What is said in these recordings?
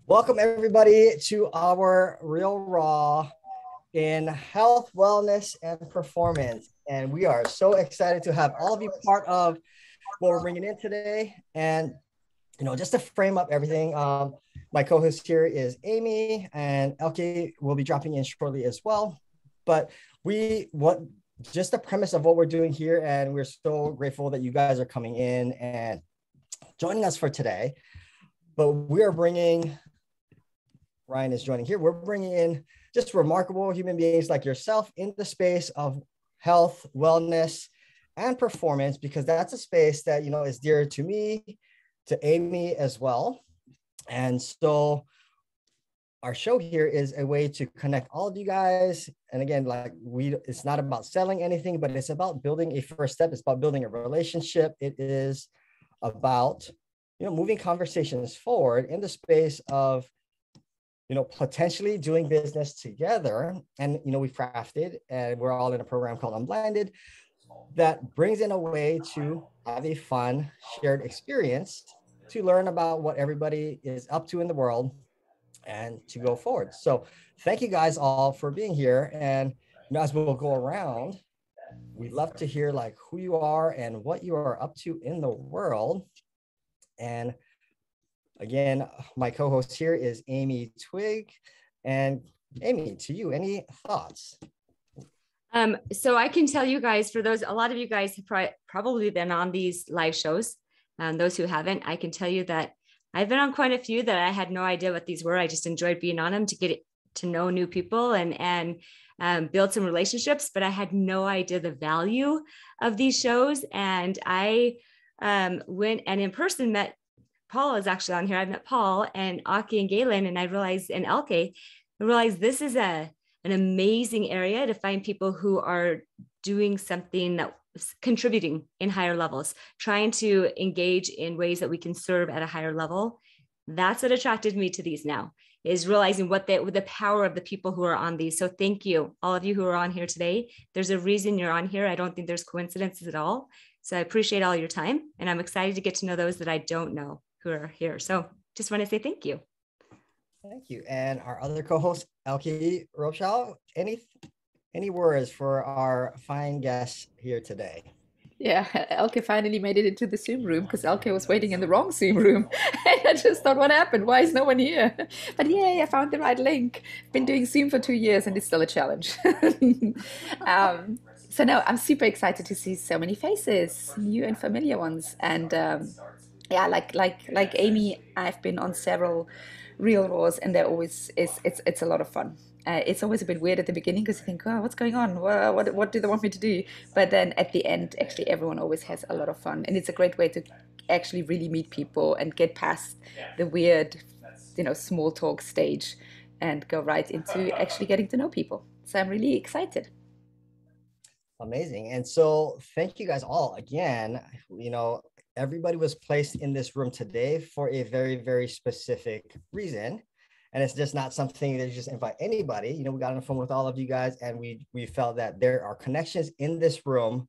Welcome everybody to our Real Raw in health, wellness, and performance. And we are so excited to have all of you part of what we're bringing in today. And just to frame up everything, my co-host here is Amy, and Elke will be dropping in shortly as well. But just the premise of what we're doing here, and we're so grateful that you guys are coming in and joining us for today. But we are bringing Ryan is joining here. We're bringing in just remarkable human beings like yourself in the space of health, wellness, and performance, because that's a space that, is dear to me, to Amy as well. And so our show here is a way to connect all of you guys. And again, it's not about selling anything, but it's about building a first step. It's about building a relationship. It is about, moving conversations forward in the space of potentially doing business together. And, we've crafted, and we're all in a program called Unblinded that brings in a way to have a fun shared experience to learn about what everybody is up to in the world and to go forward. So thank you guys all for being here. And as we'll go around, we'd love to hear who you are and what you are up to in the world. And again, my co-host here is Amy Twig. And Amy, to you, any thoughts? So I can tell you guys, a lot of you guys have probably been on these live shows. Those who haven't, I can tell you that I've been on quite a few that I had no idea what these were. I just enjoyed being on them to get to know new people and build some relationships, but I had no idea the value of these shows. And I went and in person met Paul is actually on here. I met Paul and Aki and Gaylen, and I realized, and Elke, I realized this is an amazing area to find people who are doing something that contributing in higher levels, trying to engage in ways that we can serve at a higher level. That's what attracted me to these now, is realizing what the power of the people who are on these. So thank you, all of you who are on here today. There's a reason you're on here. I don't think there's coincidences at all. So I appreciate all your time, and I'm excited to get to know those that I don't know who are here. So just want to say thank you. Thank you. And our other co-host, Elke Rochal, any words for our fine guests here today? Yeah, Elke finally made it into the Zoom room because Elke was waiting in the wrong Zoom room. And I just thought, what happened? Why is no one here? But yay, I found the right link. Been doing Zoom for 2 years and it's still a challenge. So no, I'm super excited to see so many faces, new and familiar ones. And yeah, like Amy, I've been on several Real Raws, and they're always it's a lot of fun. It's always a bit weird at the beginning because you think, oh, what's going on? What do they want me to do? But then at the end, actually, everyone always has a lot of fun, and it's a great way to actually really meet people and get past the weird, small talk stage and go right into actually getting to know people. So I'm really excited. Amazing. And so thank you guys all again. Everybody was placed in this room today for a very, very specific reason. And it's just not something that you just invite anybody. We got on the phone with all of you guys, and we felt that there are connections in this room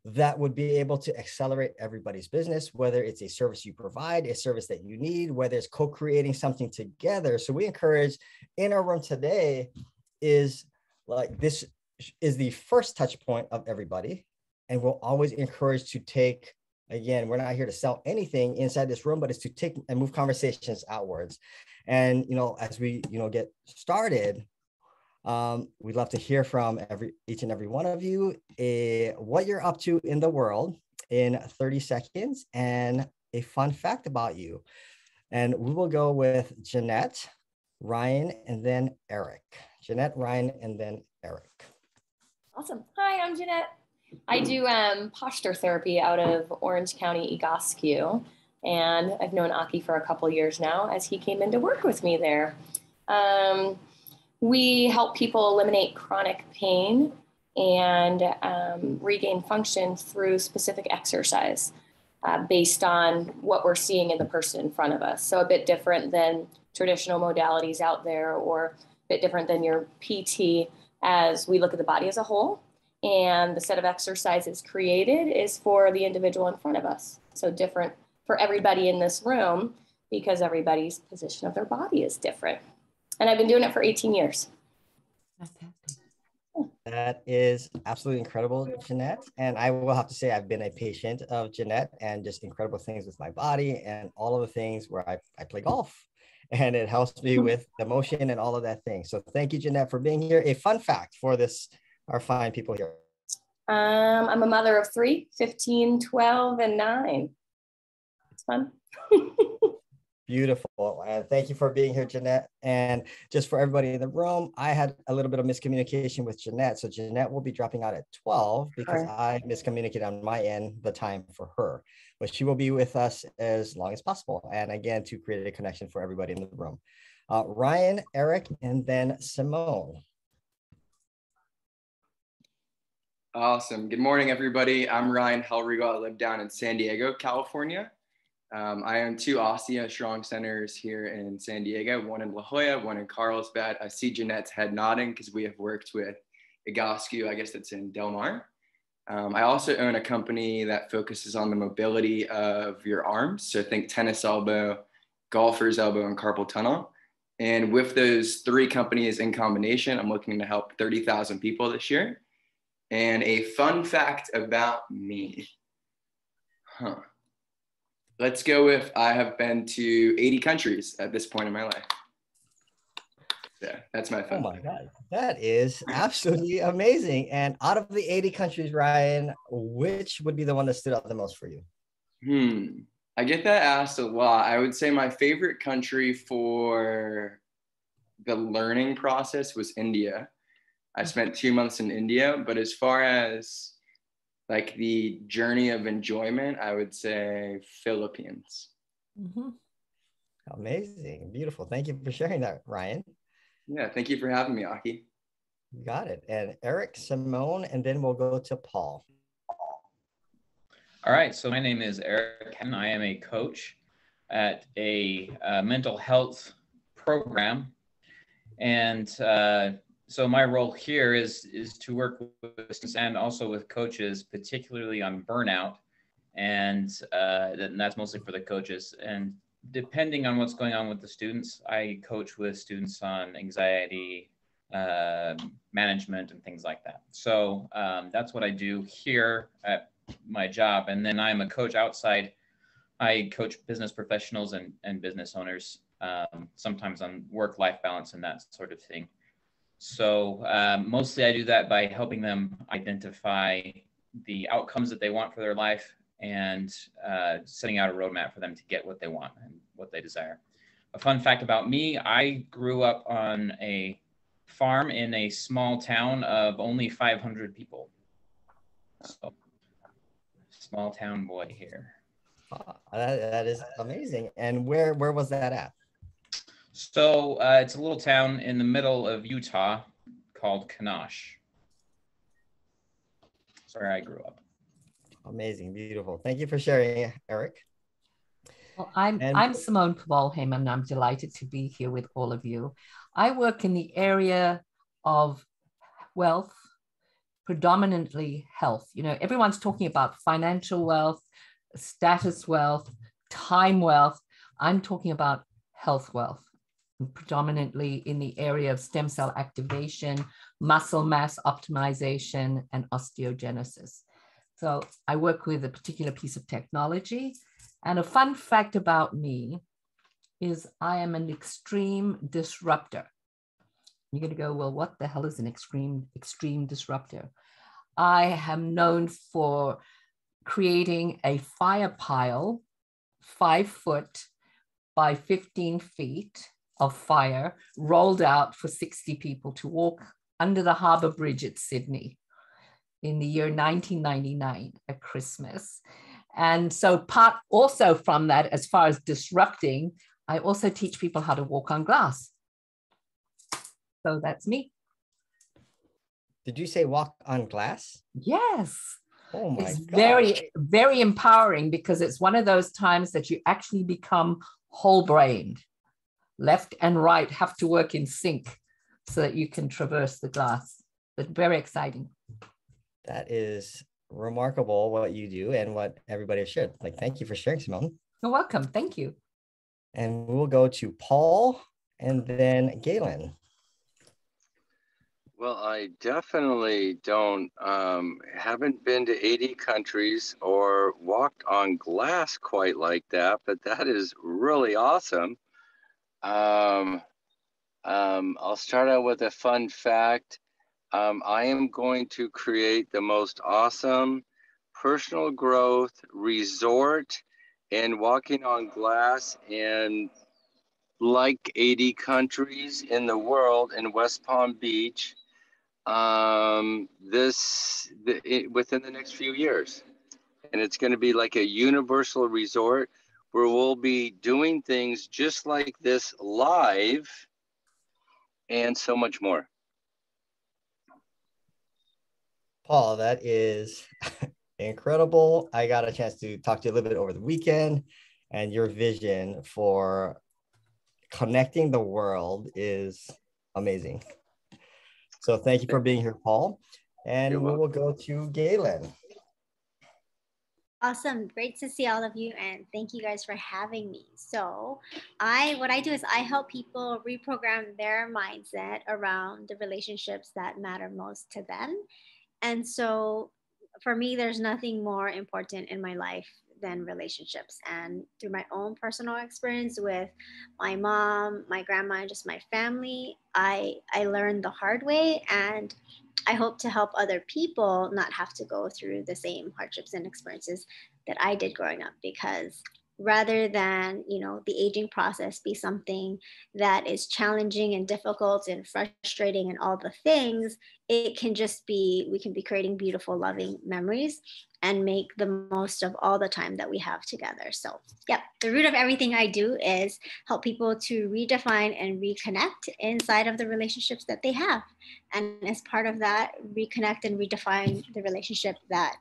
that would be able to accelerate everybody's business, whether it's a service you provide, a service that you need, whether it's co-creating something together. So we encourage in our room today is this is the first touch point of everybody. And we'll always encourage to take, again, we're not here to sell anything inside this room, but it's to take and move conversations outwards. And, as we, get started, we'd love to hear from each and every one of you, what you're up to in the world in 30 seconds and a fun fact about you. And we will go with Jeanette, Ryan, and then Eric. Jeanette, Ryan, and then Eric. Awesome. Hi, I'm Jeanette. I do posture therapy out of Orange County, Egoscue. And I've known Aki for a couple years now as he came in to work with me there. We help people eliminate chronic pain and regain function through specific exercise based on what we're seeing in the person in front of us. So a bit different than traditional modalities out there, or a bit different than your PT, as we look at the body as a whole. And the set of exercises created is for the individual in front of us. So different for everybody in this room. because everybody's position of their body is different. And I've been doing it for 18 years. That is absolutely incredible, Jeanette. And I will have to say, I've been a patient of Jeanette and just incredible things with my body and all of the things where I play golf and it helps me with the motion and all of that thing. So thank you, Jeanette, for being here. A fun fact for our fine people here. I'm a mother of 3, 15, 12, and 9. It's fun. Beautiful. And thank you for being here, Jeanette. And just for everybody in the room, I had a little bit of miscommunication with Jeanette. So Jeanette will be dropping out at 12 because I miscommunicated on my end the time for her. But she will be with us as long as possible. And again, to create a connection for everybody in the room. Ryan, Eric, and then Simone. Awesome. Good morning, everybody. I'm Ryan Hellriegel. I live down in San Diego, California. I own 2 Osteostrong centers here in San Diego, one in La Jolla, one in Carlsbad. I see Jeanette's head nodding because we have worked with Egoscue, I guess that's in Del Mar. I also own a company that focuses on the mobility of your arms. So think tennis elbow, golfer's elbow, and carpal tunnel. And with those 3 companies in combination, I'm looking to help 30,000 people this year. And a fun fact about me. Let's go with I have been to 80 countries at this point in my life. Yeah, that's my fun. Oh my God, that is absolutely amazing. And out of the 80 countries, Ryan, which would be the one that stood out the most for you? I get that asked a lot. I would say my favorite country for the learning process was India. I spent 2 months in India, but as far as like the journey of enjoyment, I would say Philippines. Amazing. Beautiful. Thank you for sharing that, Ryan. Yeah, thank you for having me, Aki. You got it. And Eric, Simone, and then we'll go to Paul. All right. So my name is Eric, and I am a coach at a mental health program. And so my role here is to work with students and also with coaches, particularly on burnout. And that's mostly for the coaches. And depending on what's going on with the students, I coach with students on anxiety management and things like that. So that's what I do here at my job. And then I'm a coach outside. I coach business professionals and business owners, sometimes on work-life balance and that sort of thing. So mostly I do that by helping them identify the outcomes that they want for their life and setting out a roadmap for them to get what they want and what they desire. A fun fact about me, I grew up on a farm in a small town of only 500 people. So, small town boy here. That is amazing. And where was that at? So it's a little town in the middle of Utah called Kanosh. That's where I grew up. Amazing, beautiful. Thank you for sharing, Eric. Well, I'm Simone Kabalham, and I'm delighted to be here with all of you. I work in the area of wealth, predominantly health. You know, everyone's talking about financial wealth, status wealth, time wealth. I'm talking about health wealth, predominantly in the area of stem cell activation, muscle mass optimization, and osteogenesis. So I work with a particular piece of technology. And a fun fact about me is I am an extreme disruptor. You're going to go, well, what the hell is an extreme disruptor? I am known for creating a fire pile, 5 foot by 15 feet of fire, rolled out for 60 people to walk under the Harbor Bridge at Sydney in the year 1999 at Christmas. And so part also from that, as far as disrupting, I also teach people how to walk on glass. So that's me. Did you say walk on glass? Yes. Oh my it's God. Very, very empowering because it's one of those times that you actually become whole-brained. Left and right have to work in sync so that you can traverse the glass. But very exciting. That is remarkable what you do and what everybody has shared. Like, thank you for sharing, Simone. You're welcome. Thank you. and we'll go to Paul and then Gaylen. Well, I definitely haven't been to 80 countries or walked on glass quite like that, but that is really awesome. I'll start out with a fun fact. I am going to create the most awesome personal growth resort and walking on glass in like 80 countries in the world in West Palm Beach within the next few years. And it's going to be like a universal resort where we'll be doing things just like this live and so much more. Paul, that is incredible. I got a chance to talk to you a little bit over the weekend, and your vision for connecting the world is amazing. So thank you for being here, Paul. And we will go to Gaylen. Awesome. Great to see all of you. And thank you guys for having me. So what I do is I help people reprogram their mindset around the relationships that matter most to them. And so for me, there's nothing more important in my life than relationships. And through my own personal experience with my mom, my grandma, and just my family, I learned the hard way. And I hope to help other people not have to go through the same hardships and experiences that I did growing up, because rather than, the aging process be something that is challenging and difficult and frustrating and all the things, it can just be, we can be creating beautiful, loving memories and make the most of all the time that we have together. So, yep, the root of everything I do is help people to redefine and reconnect inside of the relationships that they have. And as part of that, reconnect and redefine the relationship that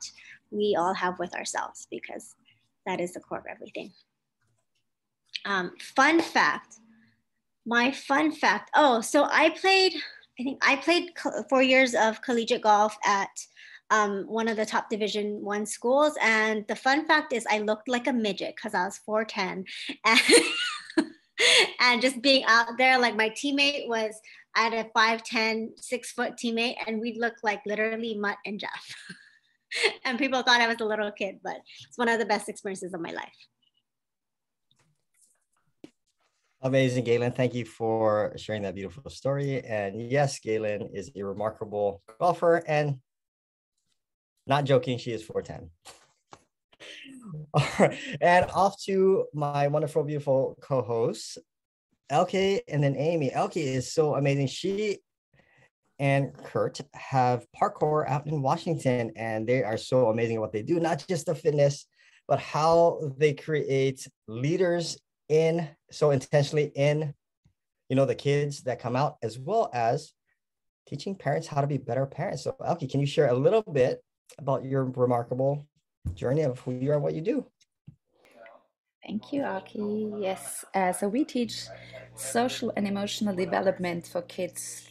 we all have with ourselves, because that is the core of everything. Fun fact. My fun fact. Oh, so I played 4 years of collegiate golf at one of the top Division I schools. And the fun fact is I looked like a midget because I was 4'10". And just being out there, like my teammate was, I had a 5'10", 6-foot teammate, and we looked like literally Mutt and Jeff. And people thought I was a little kid, but it's one of the best experiences of my life. Amazing, Gaylen. Thank you for sharing that beautiful story. And yes, Gaylen is a remarkable golfer, and not joking, she is 4'10". All right. And off to my wonderful, beautiful co-hosts, Elke and then Amy. Elke is so amazing. She and Kurt have parkour out in Washington, and they are so amazing at what they do, not just the fitness, but how they create leaders so intentionally in, the kids that come out, as well as teaching parents how to be better parents. So Elke, can you share a little bit about your remarkable journey of who you are and what you do? Thank you, Aki. Yes, so we teach social and emotional development for kids,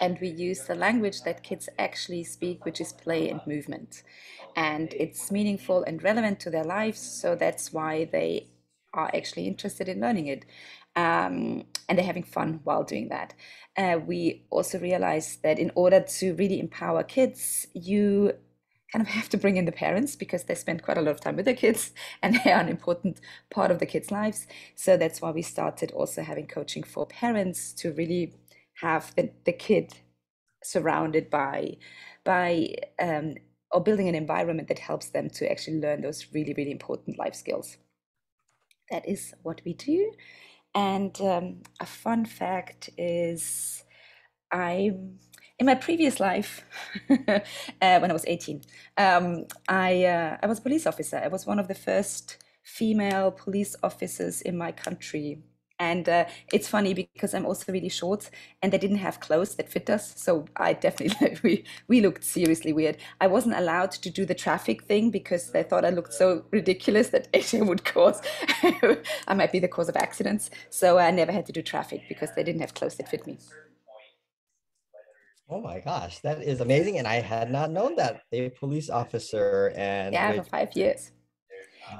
and we use the language that kids actually speak, which is play and movement. And it's meaningful and relevant to their lives, so that's why they are actually interested in learning it. And they're having fun while doing that. We also realize that in order to really empower kids, you kind of have to bring in the parents, because they spend quite a lot of time with their kids and they are an important part of the kids' lives. So that's why we started also having coaching for parents, to really have the kid surrounded by or building an environment that helps them to actually learn those really, really important life skills. That is what we do. And a fun fact is, in my previous life, when I was 18, I was a police officer. I was one of the first female police officers in my country. And it's funny because I'm also really short, and they didn't have clothes that fit us. So I definitely, we looked seriously weird. I wasn't allowed to do the traffic thing because they thought I looked so ridiculous that actually would cause, I might be the cause of accidents. So I never had to do traffic because they didn't have clothes that fit me. Oh my gosh, that is amazing. And I had not known that. A police officer, and yeah, for 5 years.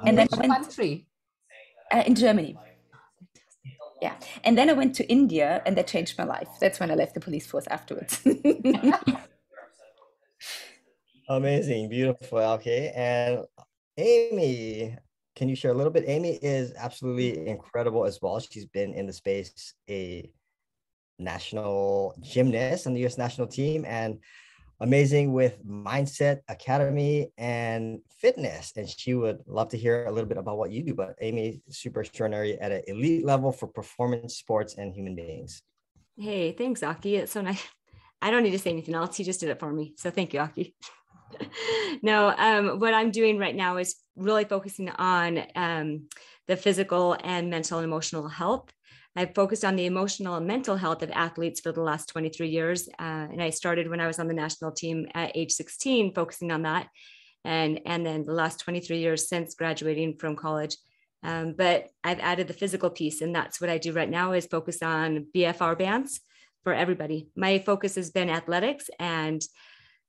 And then country? In Germany. Yeah. And then I went to India and that changed my life. That's when I left the police force afterwards. Amazing, beautiful. Okay. And Amy, can you share a little bit? Amy is absolutely incredible as well. She's been in the space, a national gymnast on the US national team, and amazing with mindset, academy, and fitness. And she would love to hear a little bit about what you do. But Amy, super extraordinary at an elite level for performance sports and human beings. Hey, thanks, Aki. It's so nice. I don't need to say anything else. He just did it for me. So thank you, Aki. No, what I'm doing right now is really focusing on the physical and mental and emotional health. I've focused on the emotional and mental health of athletes for the last 23 years. And I started when I was on the national team at age 16, focusing on that. And then the last 23 years since graduating from college. But I've added the physical piece, and that's what I do right now is focus on BFR bands for everybody. My focus has been athletics, and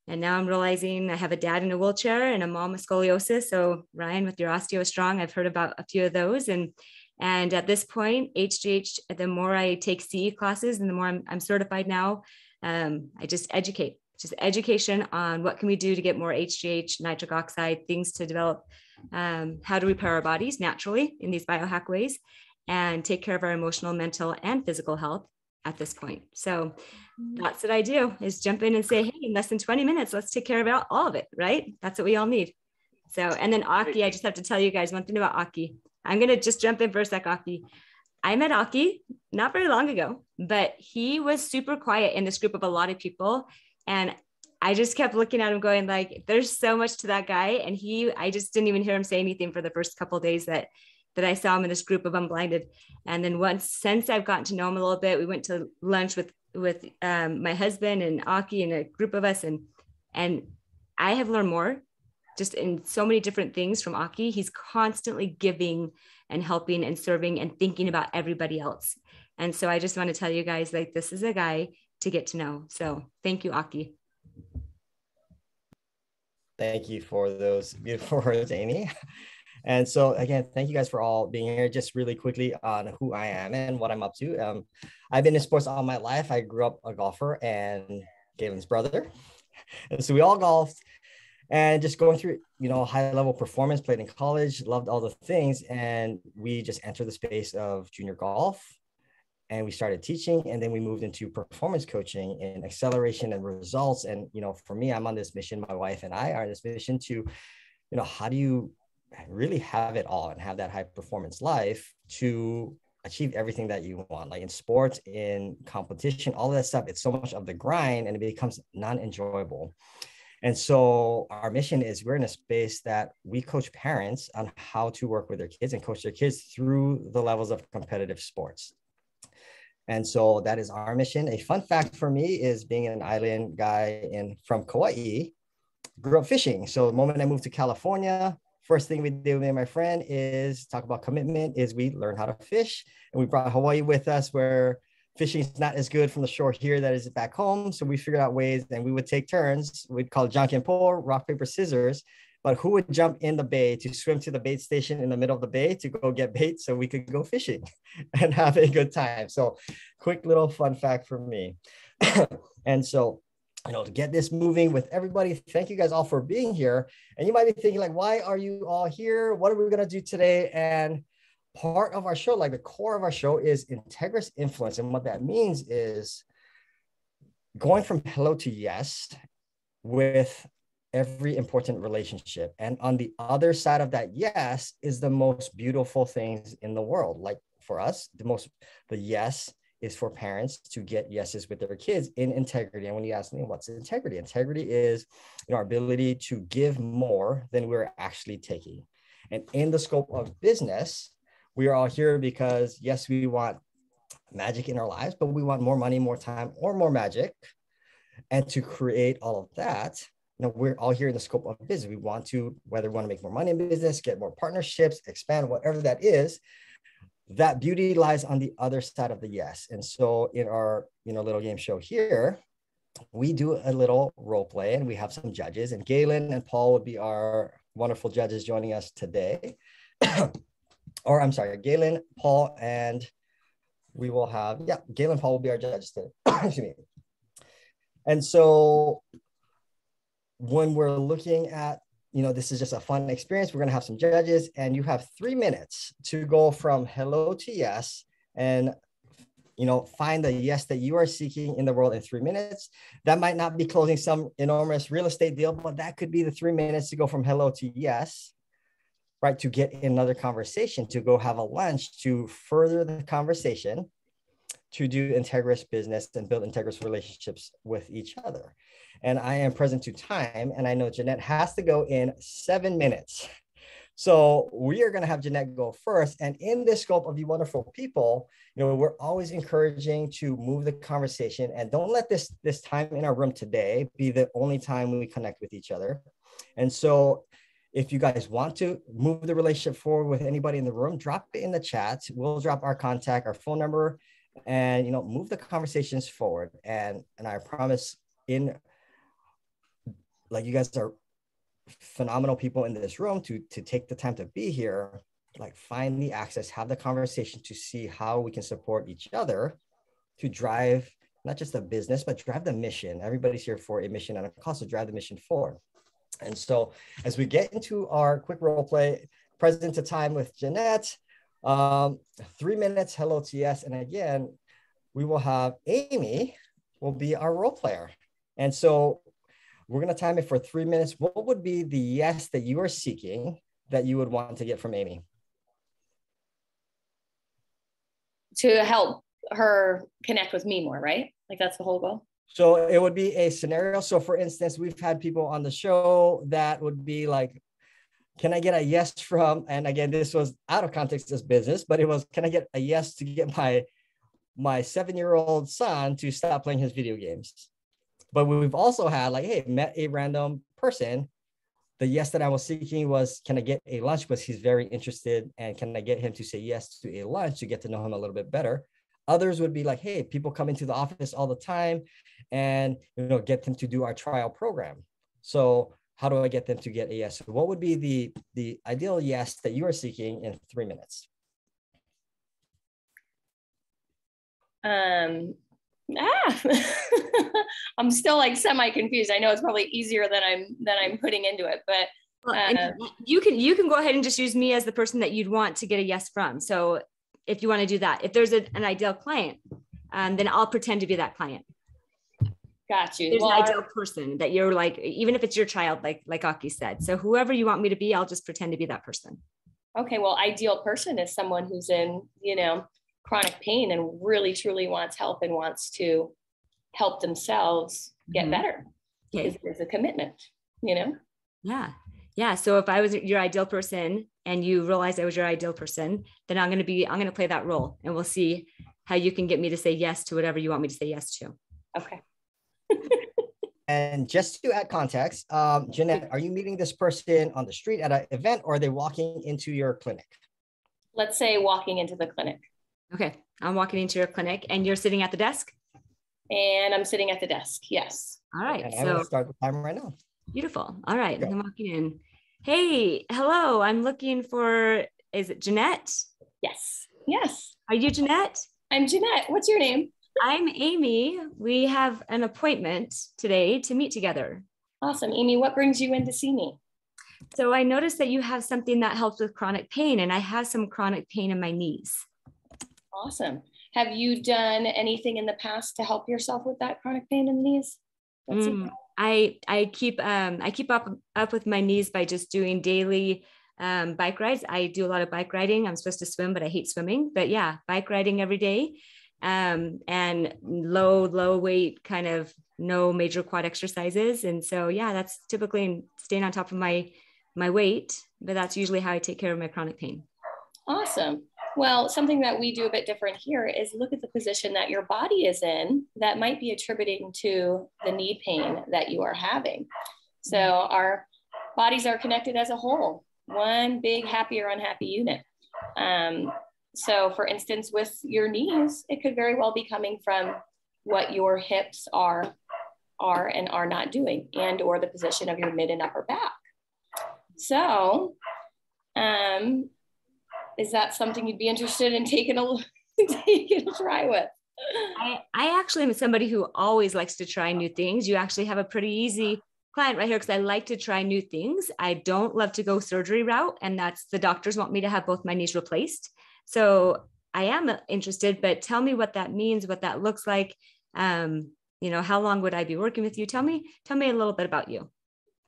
now I'm realizing I have a dad in a wheelchair and a mom with scoliosis. So Ryan, with your Osteostrong, I've heard about a few of those. And at this point, HGH, the more I take CE classes and the more I'm certified now, I just educate, just education on what can we do to get more HGH, nitric oxide, things to develop, how to repair our bodies naturally in these biohack ways, and take care of our emotional, mental, and physical health at this point. So that's what I do, is jump in and say, hey, in less than 20 minutes, let's take care of all of it, right? That's what we all need. So, and then Aki, I just have to tell you guys one thing about Aki. I'm going to just jump in for a sec, Aki. I met Aki not very long ago, but he was super quiet in this group of a lot of people. And I just kept looking at him going like, there's so much to that guy. And I just didn't even hear him say anything for the first couple of days that I saw him in this group of Unblinded. And then since I've gotten to know him a little bit, we went to lunch with my husband and Aki and a group of us. And I have learned more just in so many different things from Aki. He's constantly giving and helping and serving and thinking about everybody else. And so I just want to tell you guys, like, this is a guy to get to know. So thank you, Aki. Thank you for those beautiful words, Amy. And so again, thank you guys for all being here. Just really quickly on who I am and what I'm up to. I've been in sports all my life. I grew up a golfer and Gaylen's brother. And so we all golfed and just going through, high level performance, played in college, loved all the things. And we just entered the space of junior golf and we started teaching. And then we moved into performance coaching and acceleration and results. And, for me, I'm on this mission. My wife and I are on this mission to, how do you really have it all and have that high performance life to achieve everything that you want, like in sports, in competition, all that stuff. It's so much of the grind and it becomes non-enjoyable. And so our mission is we're in a space that we coach parents on how to work with their kids and coach their kids through the levels of competitive sports. And so that is our mission. A fun fact for me is being an island guy from Kauai, grew up fishing. So the moment I moved to California, first thing we did with me and my friend is talk about commitment, is we learned how to fish. And we brought Hawaii with us where fishing is not as good from the shore here that is back home. So we figured out ways and we would take turns. We'd call it junk and pull, rock, paper, scissors. But who would jump in the bay to swim to the bait station in the middle of the bay to go get bait so we could go fishing and have a good time. So quick little fun fact for me. And so, to get this moving with everybody, thank you guys all for being here. And you might be thinking like, why are you all here? What are we going to do today? And part of our show, like the core of our show, is integrous influence. And what that means is going from hello to yes with every important relationship. And on the other side of that yes is the most beautiful things in the world. Like for us, the yes is for parents to get yeses with their kids in integrity. And when you ask me, what's integrity? Integrity is our ability to give more than we're actually taking. And in the scope of business, we are all here because, yes, we want magic in our lives, but we want more money, more time, or more magic. And to create all of that, we're all here in the scope of business. We want to, whether we want to make more money in business, get more partnerships, expand, whatever that is, that beauty lies on the other side of the yes. And so in our, little game show here, we do a little role play and we have some judges, and Gaylen and Paul would be our wonderful judges joining us today. Or I'm sorry, Gaylen, Paul, and we will have, yeah, Gaylen Paul will be our judge today. Excuse me. And so when we're looking at, this is just a fun experience, we're going to have some judges, and you have 3 minutes to go from hello to yes, and find the yes that you are seeking in the world in 3 minutes. That might not be closing some enormous real estate deal, but that could be the 3 minutes to go from hello to yes, right? To get another conversation, to go have a lunch, to further the conversation, to do integrous business and build integrous relationships with each other. And I am present to time, and I know Jeanette has to go in 7 minutes. So we are going to have Jeanette go first. And in this scope of you wonderful people, we're always encouraging to move the conversation, and don't let this time in our room today be the only time we connect with each other. And so if you guys want to move the relationship forward with anybody in the room, drop it in the chat. We'll drop our contact, our phone number, and move the conversations forward. And I promise, you guys are phenomenal people in this room to take the time to be here, find the access, have the conversation to see how we can support each other to drive not just the business, but drive the mission. Everybody's here for a mission and a cause to drive the mission forward. And so as we get into our quick role play, present to time with Jeanette, 3 minutes, hello to yes. And again, we will have Amy will be our role player. And so we're going to time it for 3 minutes. What would be the yes that you are seeking that you would want to get from Amy? To help her connect with me more, right? That's the whole goal. So it would be a scenario. So for instance, we've had people on the show that would be like, can I get a yes from, and again, this was out of context as business, but it was, can I get a yes to get my 7-year-old son to stop playing his video games? But we've also had hey, met a random person. The yes that I was seeking was, can I get a lunch? Because he's very interested, and can I get him to say yes to a lunch to get to know him a little bit better? Others would be like, hey, people come into the office all the time, and get them to do our trial program. So how do I get them to get a yes? So what would be the ideal yes that you are seeking in 3 minutes? I'm still semi-confused. I know it's probably easier than I'm putting into it, but you can go ahead and just use me as the person that you'd want to get a yes from. So if you want to do that, if there's an ideal client, then I'll pretend to be that client. Got you. There's an ideal person that you're even if it's your child, like Aki said. So whoever you want me to be, I'll just pretend to be that person. Okay. Well, ideal person is someone who's in, chronic pain and really truly wants help and wants to help themselves get better. Okay. There's a commitment, Yeah. So if I was your ideal person and you realized I was your ideal person, then I'm going to play that role, and we'll see how you can get me to say yes to whatever you want me to say yes to. Okay. And just to add context, Jeanette, are you meeting this person on the street at an event, or are they walking into your clinic? Let's say walking into the clinic. Okay. I'm walking into your clinic, and you're sitting at the desk? And I'm sitting at the desk. Yes. All right. And I will start the timer right now. Beautiful. All right. I'm walking in. Hey, hello. I'm looking for, is it Jeanette? Yes. Yes. Are you Jeanette? I'm Jeanette. What's your name? I'm Amy. We have an appointment today to meet together. Awesome. Amy, what brings you in to see me? So I noticed that you have something that helps with chronic pain, and I have some chronic pain in my knees. Awesome. Have you done anything in the past to help yourself with that chronic pain in the knees? I keep up with my knees by just doing daily bike rides. I do a lot of bike riding. I'm supposed to swim, but I hate swimming. But yeah, bike riding every day, and low weight, kind of no major quad exercises. And so yeah, that's typically staying on top of my weight. But that's usually how I take care of my chronic pain. Awesome. Well, something that we do a bit different here is look at the position that your body is in that might be attributing to the knee pain that you are having. So our bodies are connected as a whole, one big happy or unhappy unit. So for instance, with your knees, it could very well be coming from what your hips are and are not doing, and or the position of your mid and upper back. So is that something you'd be interested in taking you can try with. I actually am somebody who always likes to try new things. You actually have a pretty easy client right here because I like to try new things. I don't love to go surgery route, and that's the doctors want me to have both my knees replaced. So I am interested, but tell me what that means, what that looks like. You know, how long would I be working with you? Tell me a little bit about you.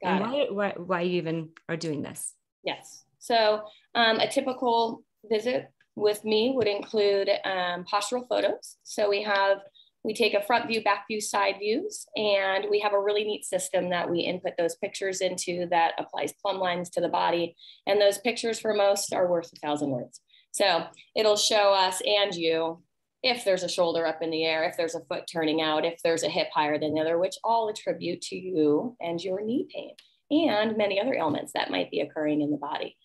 Got and why you even are doing this. Yes. So a typical visit with me would include postural photos. So we take a front view, back view, side views, and we have a really neat system that we input those pictures into that applies plumb lines to the body. And those pictures for most are worth 1,000 words. So it'll show us and you if there's a shoulder up in the air, if there's a foot turning out, if there's a hip higher than the other, which all attribute to you and your knee pain and many other ailments that might be occurring in the body.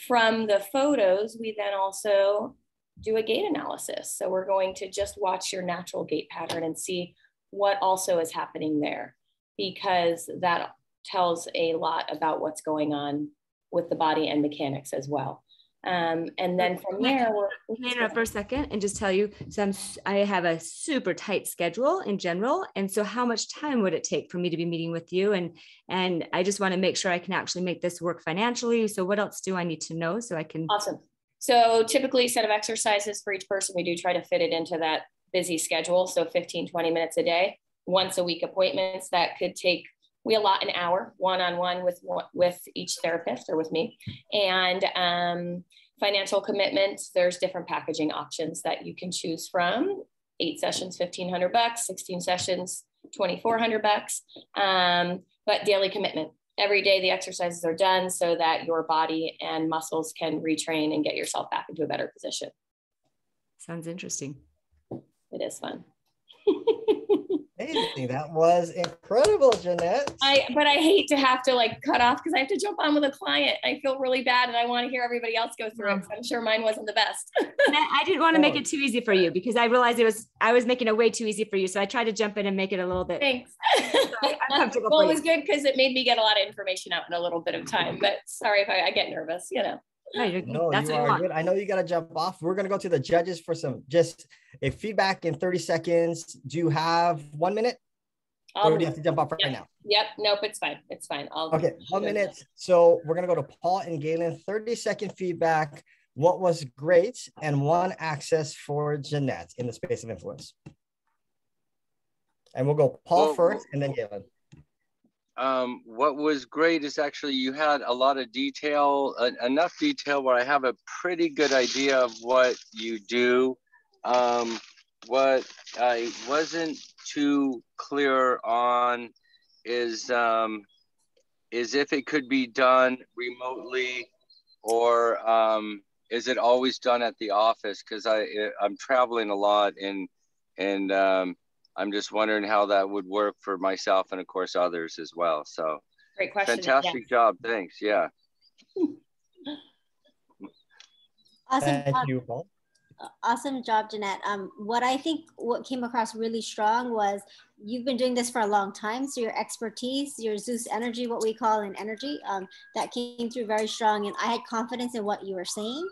From the photos, we then also do a gait analysis. So we're going to just watch your natural gait pattern and see what also is happening there, because that tells a lot about what's going on with the body and mechanics as well. And then from there, can I interrupt for a second and just tell you, so I have a super tight schedule in general. And so how much time would it take for me to be meeting with you? And I just want to make sure I can actually make this work financially. So what else do I need to know so I can? Awesome. So typically a set of exercises for each person, we do try to fit it into that busy schedule. So 15, 20 minutes a day, once a week appointments that could take, we allot an hour one-on-one with each therapist or with me. And financial commitments, there's different packaging options that you can choose from. 8 sessions, $1,500, 16 sessions, $2,400. But daily commitment. Every day the exercises are done so that your body and muscles can retrain and get yourself back into a better position. Sounds interesting. It is fun. Amazing. That was incredible, Jeanette. But I hate to have to like cut off because I have to jump on with a client. I feel really bad and I want to hear everybody else go through it. So I'm sure mine wasn't the best. I didn't want to make it too easy for you because I realized I was making it way too easy for you. So I tried to jump in and make it a little bit. Thanks. Well, it was good because it made me get a lot of information out in a little bit of time, but sorry if I get nervous, you know. No, that's you are good. I know you got to jump off. We're going to go to the judges for some just a feedback in 30 seconds. Do you have 1 minute? Or do you have to jump off right now? Yep. Nope. It's fine. It's fine. Okay. 1 minute. So we're going to go to Paul and Gaylen. 30-second feedback. What was great? And 1 access for Jeanette in the space of influence. And we'll go Paul first and then Gaylen. What was great is actually you had a lot of detail, enough detail where I have a pretty good idea of what you do. What I wasn't too clear on is if it could be done remotely or is it always done at the office? Because I'm traveling a lot and I'm just wondering how that would work for myself and of course others as well. So great question. Fantastic job. Thanks. Yeah. Awesome. Thank you, Paul. Awesome job, Jeanette. What came across really strong was you've been doing this for a long time. So your expertise, your Zeus energy, what we call an energy, that came through very strong. And I had confidence in what you were saying.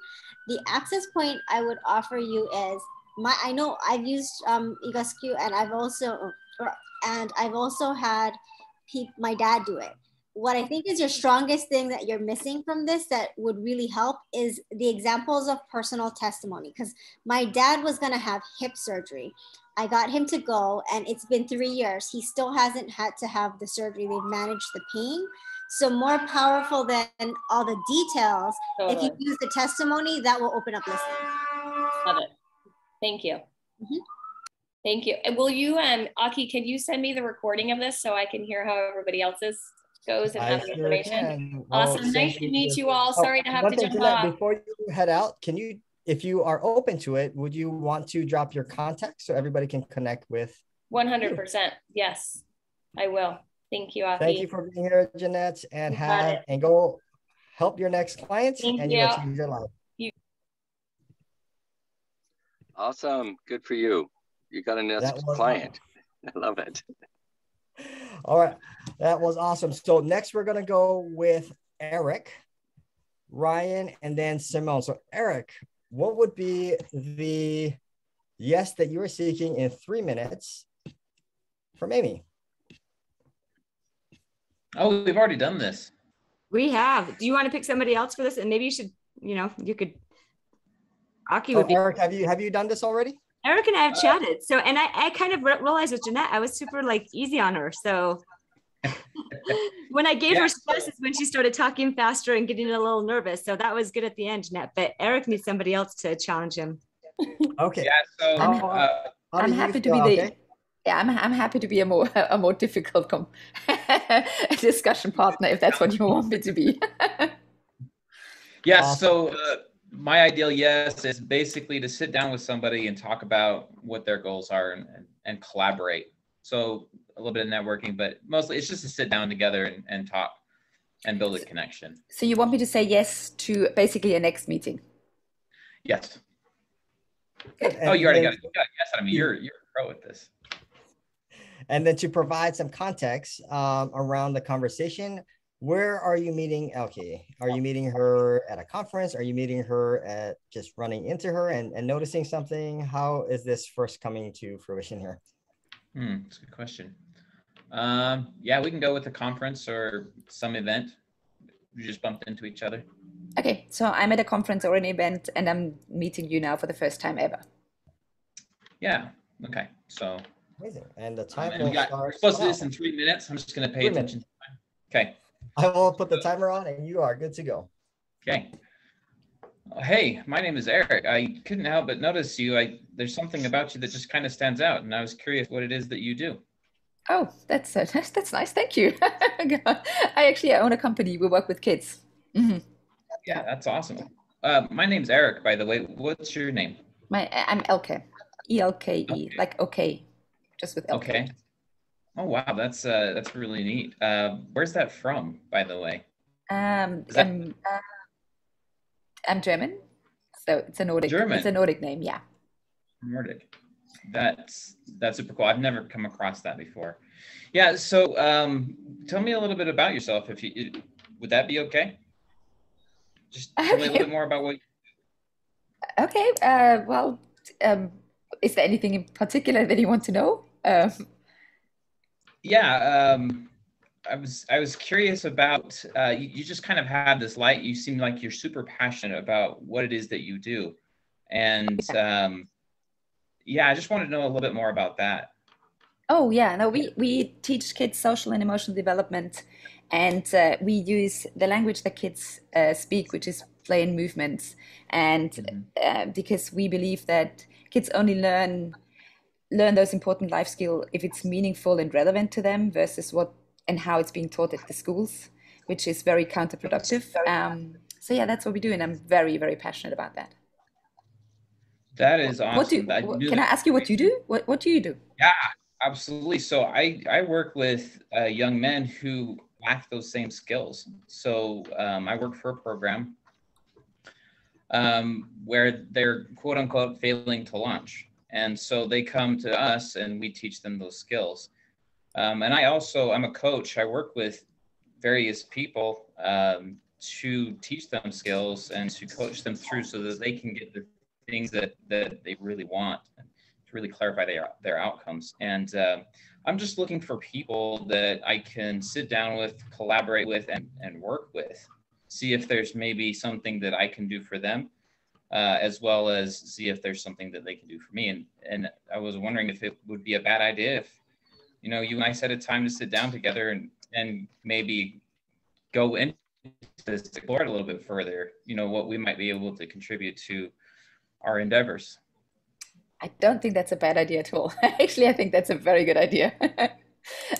The access point I would offer you is, I know I've used Egoscue and I've also had my dad do it. What I think is your strongest thing that you're missing from this that would really help is the examples of personal testimony. Because my dad was going to have hip surgery. I got him to go and it's been 3 years. He still hasn't had to have the surgery. They've managed the pain. So more powerful than all the details. Totally. If you use the testimony, that will open up listening. Love it. Thank you. Mm-hmm. Thank you. And will you, Aki, can you send me the recording of this so I can hear how everybody else's goes and have the information? Awesome. Nice to meet you all. Sorry to have to jump off. Before you head out, can you, if you are open to it, would you want to drop your contact so everybody can connect with? 100%. Yes, I will. Thank you, Aki. Thank you for being here, Jeanette, and go help your next clients and you will change your life. Awesome. Good for you. You got a next client. I love it. All right. That was awesome. So next we're going to go with Eric, Ryan, and then Simone. So Eric, what would be the yes that you are seeking in 3 minutes from Amy? Oh, we've already done this. We have. Do you want to pick somebody else for this? And maybe you should, you could. Aki would be. Eric, have you done this already? Eric and I have chatted. So, and I kind of realized with Jeanette, I was super like easy on her. So when I gave her stresses, when she started talking faster and getting a little nervous. So that was good at the end, Jeanette. But Eric needs somebody else to challenge him. Okay. Yeah. So I'm happy to be the. Yeah, I'm happy to be a more difficult discussion partner if that's what you want me to be. Yeah. So my ideal yes is basically to sit down with somebody and talk about what their goals are and collaborate. So a little bit of networking, but mostly it's just to sit down together and talk and build a connection. So you want me to say yes to basically a next meeting? Yes. Oh, you already got it. Yes, I mean you're a pro at this. And then to provide some context around the conversation, where are you meeting Elke? Are you meeting her at a conference? Are you meeting her at just running into her and noticing something? How is this first coming to fruition here? That's a good question. Yeah, we can go with a conference or some event. We just bumped into each other. Okay, so I'm at a conference or an event and I'm meeting you now for the first time ever. Yeah, okay, so. Amazing. And the time we're supposed to do this in 3 minutes. I'm just going to pay attention. Okay. I will put the timer on and you are good to go. Okay. Hey, my name is Eric. I couldn't help but notice you. There's something about you that just kind of stands out, and I was curious what it is that you do. Oh, that's nice. Thank you. I actually own a company. We work with kids. Mm-hmm. Yeah, that's awesome. My name's Eric, by the way. What's your name? I'm Elke. ELKE, okay. Like okay. Just with Elke. Okay. Oh wow, that's really neat. Where's that from, by the way? I'm German, so it's a Nordic. German. It's a Nordic name, yeah. Nordic. That's super cool. I've never come across that before. Yeah. So, tell me a little bit about yourself, if you would that be okay? Just tell me a little bit more about what. Okay. Well, is there anything in particular that you want to know? Yeah, I was curious about, you just kind of have this light. You seem like you're super passionate about what it is that you do. And yeah, I just wanted to know a little bit more about that. Oh yeah, no, we teach kids social and emotional development, and we use the language that kids speak, which is play and movements. And because we believe that kids only learn those important life skills if it's meaningful and relevant to them versus what and how it's being taught at the schools, which is very counterproductive. So yeah, that's what we do, and I'm very, very passionate about that. That is awesome. Can I ask you what you do? What do you do? Yeah, absolutely. So I work with young men who lack those same skills. So I work for a program where they're quote unquote failing to launch. And so they come to us and we teach them those skills. And I'm a coach. I work with various people to teach them skills and to coach them through so that they can get the things that they really want and to really clarify their outcomes. And I'm just looking for people that I can sit down with, collaborate with, and work with, see if there's maybe something that I can do for them. As well as see if there's something that they can do for me. And I was wondering if it would be a bad idea if, you and I set a time to sit down together and maybe go into this, explore it a little bit further, what we might be able to contribute to our endeavors. I don't think that's a bad idea at all. Actually, I think that's a very good idea.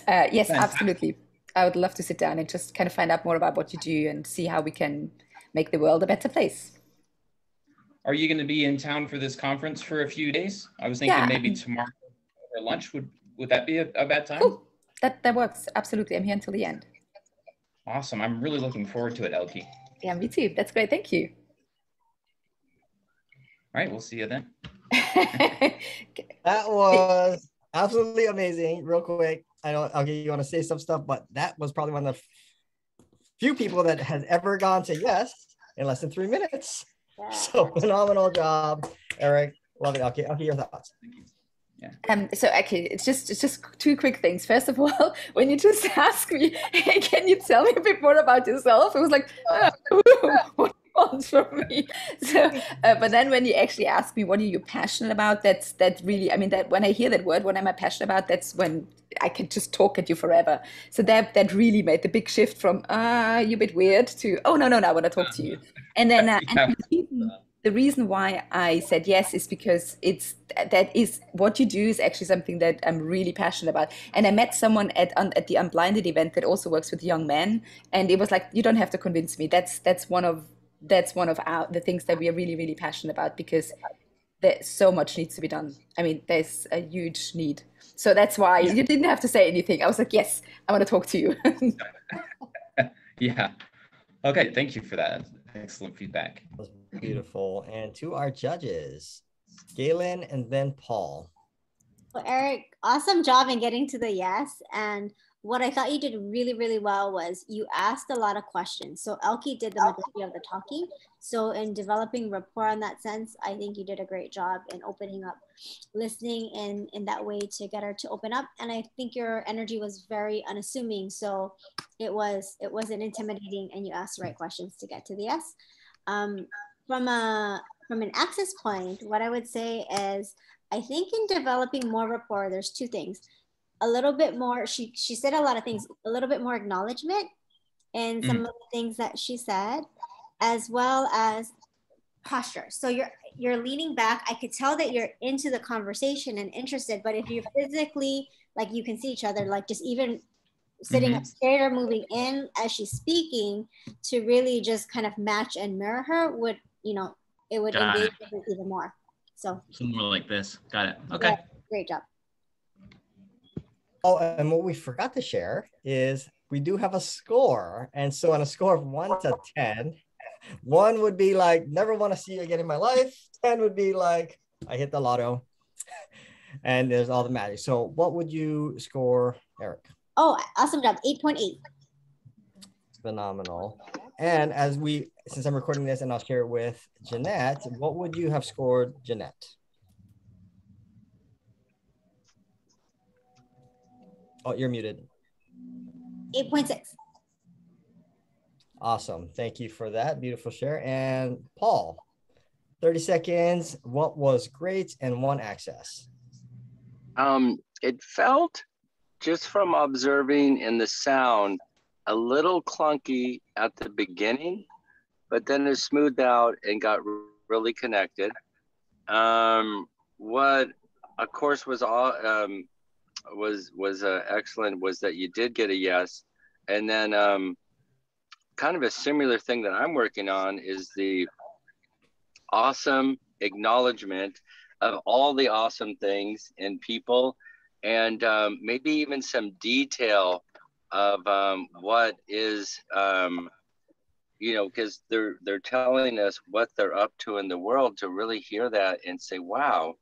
Yes, absolutely. I would love to sit down and just kind of find out more about what you do and see how we can make the world a better place. Are you going to be in town for this conference for a few days? I was thinking maybe tomorrow or lunch. Would that be a bad time? Cool. That works. Absolutely. I'm here until the end. Awesome. I'm really looking forward to it, Elke. Yeah, me too. That's great. Thank you. All right. We'll see you then. That was absolutely amazing. Real quick, I know, Elke, you want to say some stuff, but that was probably one of the few people that has ever gone to yes in less than 3 minutes. Yeah. So phenomenal job, Eric. Love it. Okay, your thoughts. Thank you. Yeah. So okay, it's just two quick things. First of all, when you just asked me, hey, can you tell me a bit more about yourself? It was like, what do you want from me? So, but then when you actually ask me, what are you passionate about? That really, I mean, that when I hear that word, what am I passionate about? That's when I can just talk at you forever. So that really made the big shift from you're a bit weird to oh no, I want to talk to you. And then and the reason why I said yes is because that is what you do is actually something that I'm really passionate about. And I met someone at the Unblinded event that also works with young men, and it was like, you don't have to convince me. That's one of the things that we are really, really passionate about, because there's so much needs to be done. I mean, there's a huge need. So that's why you didn't have to say anything. I was like, yes, I want to talk to you. Yeah. Okay. Thank you for that. Excellent feedback. That was beautiful. And to our judges, Gaylen and then Paul. Well, Eric, awesome job in getting to the yes. And what I thought you did really, really well was you asked a lot of questions. So Elke did the majority of the talking. So in developing rapport in that sense, I think you did a great job in opening up, listening in that way to get her to open up. And I think your energy was very unassuming. So it wasn't intimidating, and you asked the right questions to get to the yes. From an access point, what I would say is, I think in developing more rapport, there's two things. A little bit more, she said a lot of things, a little bit more acknowledgement in some of the things that she said, as well as posture. So you're leaning back. I could tell that you're into the conversation and interested, but if you're physically, like you can see each other, like just even sitting up straight or moving in as she's speaking to really just kind of match and mirror her would, it would engage her even more. So more like this. Got it. Okay. Yeah, great job. Oh, and what we forgot to share is we do have a score. And so on a score of 1 to 10, 1 would be like, never want to see you again in my life. 10 would be like, I hit the lotto. And there's all the magic. So what would you score, Eric? Oh, awesome job. 8.8. Phenomenal. And since I'm recording this and I'll share it with Jeanette, what would you have scored, Jeanette? Oh, you're muted. 8.6. Awesome. Thank you for that beautiful share. And Paul, 30 seconds. What was great and 1 access? It felt, just from observing in the sound, a little clunky at the beginning, but then it smoothed out and got really connected. What of course was excellent was that you did get a yes. And then kind of a similar thing that I'm working on is the awesome acknowledgement of all the awesome things in people, and maybe even some detail of what is, because they're telling us what they're up to in the world, to really hear that and say, wow,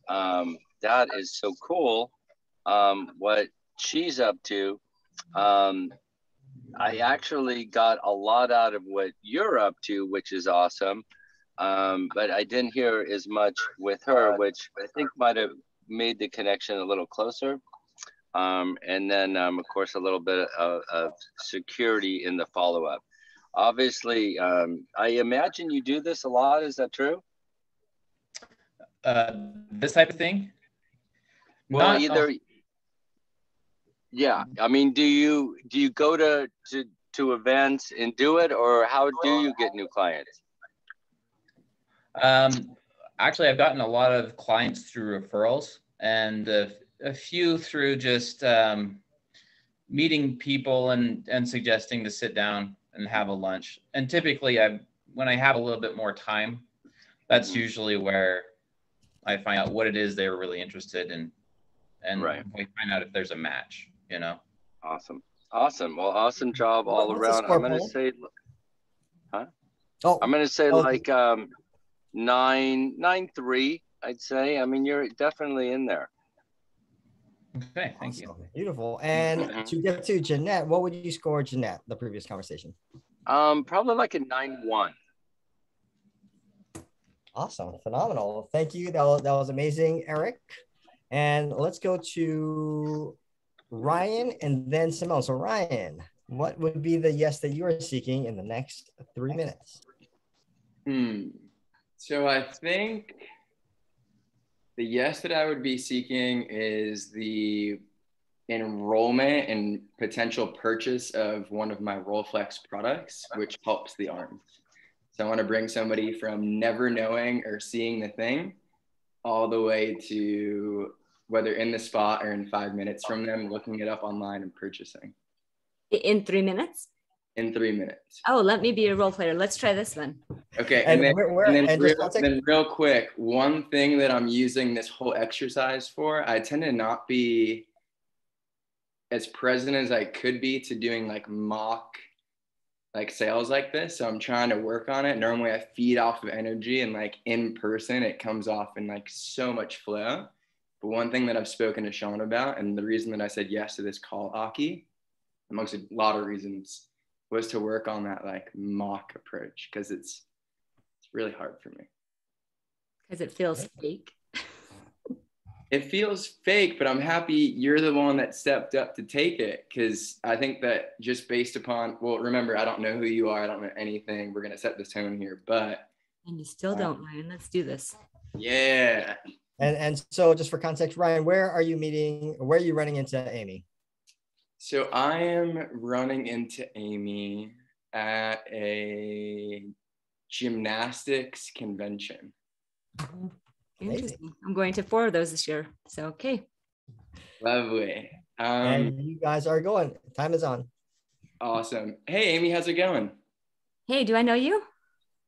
that is so cool. What she's up to. I actually got a lot out of what you're up to, which is awesome. But I didn't hear as much with her, which I think might have made the connection a little closer. And then, of course, a little bit of security in the follow-up. Obviously, I imagine you do this a lot. Is that true? This type of thing? Well, yeah. I mean, do you go to events and do it, or how do you get new clients? Actually, I've gotten a lot of clients through referrals, and a few through just meeting people and suggesting to sit down and have a lunch. And typically, when I have a little bit more time, that's usually where I find out what it is they're really interested in, and we find out if there's a match. Awesome. Well, awesome job all around. I'm going to say, I'm going to say like 9.3, I'd say. I mean, you're definitely in there. Okay, thank you. Beautiful. And to get to Jeanette, what would you score Jeanette, the previous conversation? Probably like a 9.1. Awesome. Phenomenal. Thank you. That was amazing, Eric. And let's go to Ryan and then Simone. So Ryan, what would be the yes that you are seeking in the next 3 minutes? So I think the yes that I would be seeking is the enrollment and potential purchase of one of my Rolflex products, which helps the arms. So I want to bring somebody from never knowing or seeing the thing all the way to whether in the spot or in 5 minutes from them looking it up online and purchasing. In 3 minutes? In 3 minutes. Oh, let me be a role player. Let's try this one. Okay, And then real quick, one thing that I'm using this whole exercise for, I tend to not be as present as I could be to doing like mock like sales like this. So I'm trying to work on it. Normally I feed off of energy, and like in person, it comes off in like so much flow. But one thing that I've spoken to Sean about, and the reason that I said yes to this call, Aki, amongst a lot of reasons, was to work on that like mock approach, because it's really hard for me. Because it feels fake. It feels fake, but I'm happy you're the one that stepped up to take it, because I think that just based upon, well, remember, I don't know who you are. I don't know anything. We're going to set the tone here, but. And you still don't, Ryan. Let's do this. Yeah. And so just for context, Ryan, where are you running into Amy? So I am running into Amy at a gymnastics convention. Mm-hmm. Interesting. I'm going to 4 of those this year. So, okay. Lovely. And you guys are going. Time is on. Awesome. Hey, Amy, how's it going? Hey, do I know you?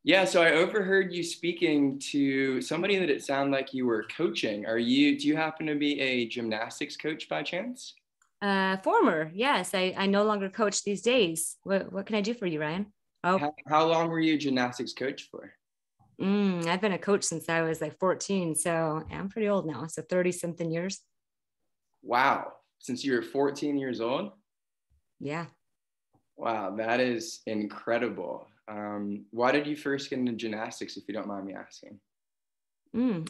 Yeah, so I overheard you speaking to somebody that it sounded like you were coaching. Do you happen to be a gymnastics coach by chance? Former, yes. I no longer coach these days. What can I do for you, Ryan? Oh, how long were you a gymnastics coach for? I've been a coach since I was like 14, so I'm pretty old now. So 30 something years. Wow. Since you were 14 years old? Yeah. Wow, that is incredible. Why did you first get into gymnastics, if you don't mind me asking?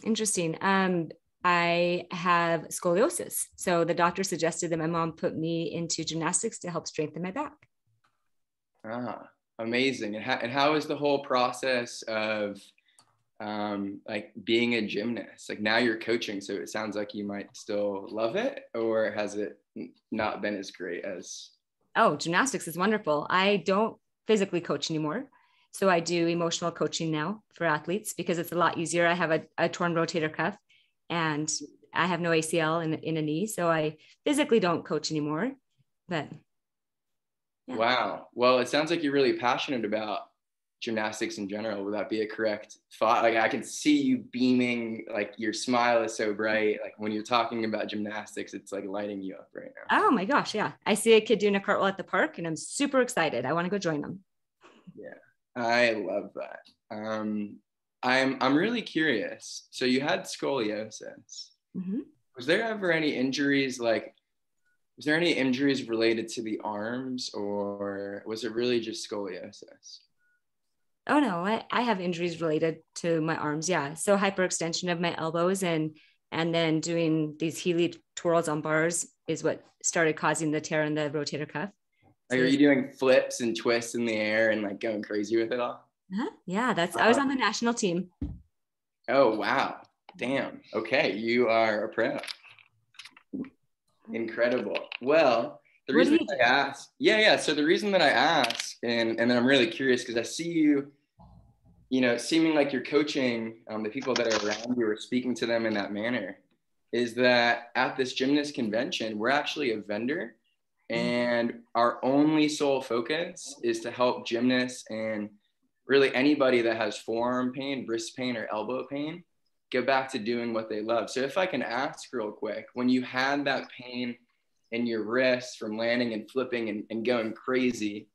Interesting. I have scoliosis. So the doctor suggested that my mom put me into gymnastics to help strengthen my back. Ah, amazing. And how is the whole process of like being a gymnast? Like now you're coaching, so it sounds like you might still love it, or has it not been as great as? Oh, gymnastics is wonderful. I don't physically coach anymore. So I do emotional coaching now for athletes because it's a lot easier. I have a torn rotator cuff and I have no ACL in a knee. So I physically don't coach anymore, but yeah. Wow. Well, it sounds like you're really passionate about gymnastics in general. Would that be a correct thought? Like I can see you beaming, like your smile is so bright. Like when you're talking about gymnastics, it's like lighting you up right now. Oh my gosh. Yeah. I see a kid doing a cartwheel at the park and I'm super excited. I want to go join them. Yeah, I love that. I'm really curious. So you had scoliosis. Mm-hmm. Was there ever any injuries was there any injuries related to the arms, or was it really just scoliosis? Oh no, I have injuries related to my arms. Yeah. So hyperextension of my elbows and then doing these Healy twirls on bars is what started causing the tear in the rotator cuff. Like, are you doing flips and twists in the air and like going crazy with it all? Yeah, I was on the national team. Oh, wow. Damn. Okay. You are a pro. Incredible. Well, the reason I asked, so the reason that I asked, and then I'm really curious because I see you, seeming like you're coaching the people that are around you or speaking to them in that manner, is that at this gymnast convention, we're actually a vendor, and our only sole focus is to help gymnasts and really anybody that has forearm pain, wrist pain, or elbow pain get back to doing what they love. So if I can ask real quick, when you had that pain in your wrist from landing and flipping and going crazy,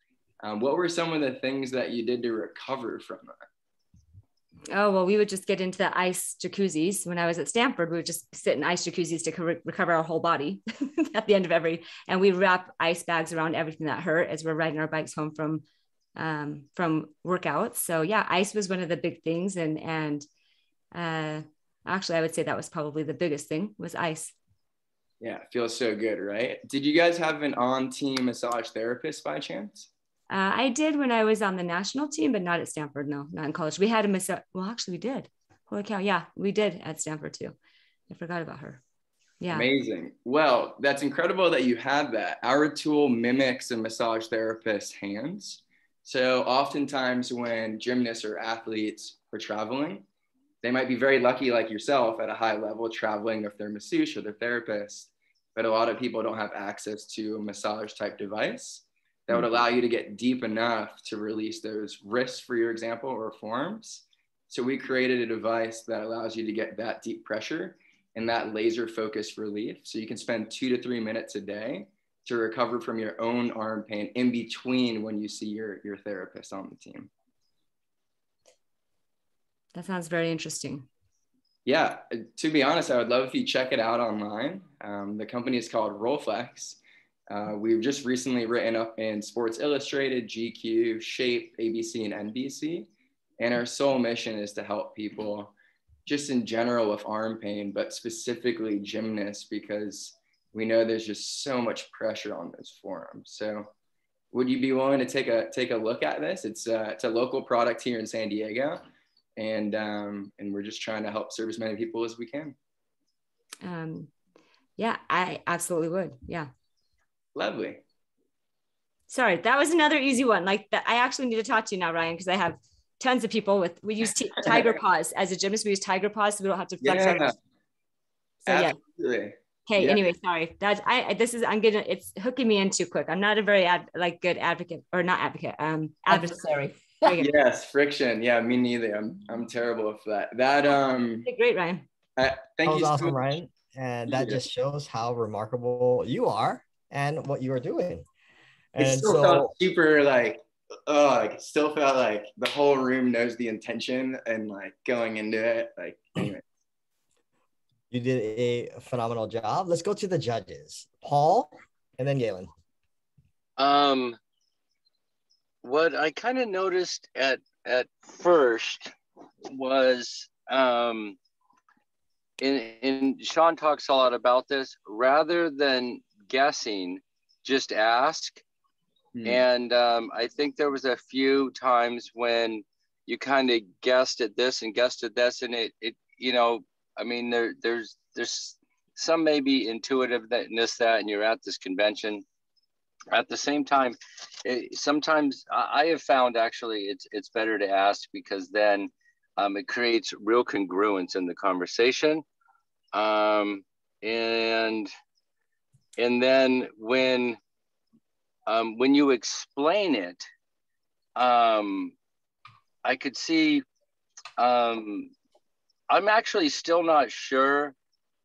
what were some of the things that you did to recover from that? Oh, well, we would just get into the ice jacuzzis. When I was at Stanford, we would just sit in ice jacuzzis to recover our whole body at the end of and we wrap ice bags around everything that hurt as we're riding our bikes home from workouts. So yeah, ice was one of the big things. And Actually, I would say that was probably the biggest thing, was ice. Yeah, it feels so good, right? Did you guys have an on-team massage therapist by chance? I did when I was on the national team, but not at Stanford. No, not in college. We had a massage. Well, actually, we did. Holy cow. Yeah, we did at Stanford too. I forgot about her. Yeah. Amazing. Well, that's incredible that you had that. Our tool mimics a massage therapist's hands. So oftentimes when gymnasts or athletes are traveling, they might be very lucky, like yourself, at a high level, traveling with their masseuse or their therapist. But a lot of people don't have access to a massage type device that would allow you to get deep enough to release those wrists, for your example, or forearms. So we created a device that allows you to get that deep pressure and that laser focused relief. So you can spend 2 to 3 minutes a day to recover from your own arm pain in between when you see your therapist on the team. That sounds very interesting. Yeah, to be honest, I would love if you check it out online. The company is called Rolflex. We've just recently written up in Sports Illustrated, GQ, Shape, ABC, and NBC. And our sole mission is to help people just in general with arm pain, but specifically gymnasts, because we know there's just so much pressure on those forearms. So would you be willing to take a look at this? It's a local product here in San Diego. And we're just trying to help serve as many people as we can. Yeah, I absolutely would. Yeah. Lovely. Sorry, that was another easy one. Like that, I actually need to talk to you now, Ryan, because I have tons of people we use tiger paws as a gymnast. We use tiger paws, so we don't have to flex our wrists. So absolutely. Yeah. Okay. Yeah. Anyway, sorry. It's hooking me in too quick. I'm not a very good advocate, or not advocate. Adversary. Yes, friction. Yeah, me neither. I'm terrible with that. Okay, great, Ryan. Thank you so awesome, much. Ryan. And that just shows how remarkable you are and what you are doing. And it still felt super it still felt like the whole room knows the intention and like going into it. Like, anyway. You did a phenomenal job. Let's go to the judges. Paul and then Gaylen. What I kind of noticed at first was, and Sean talks a lot about this, rather than guessing, just ask. And I think there was a few times when you kind of guessed at this and guessed at this, and it I mean, there's some maybe intuitiveness that, and you're at this convention. At the same time, sometimes I have found actually it's better to ask, because then it creates real congruence in the conversation. And then when you explain it, I could see, I'm actually still not sure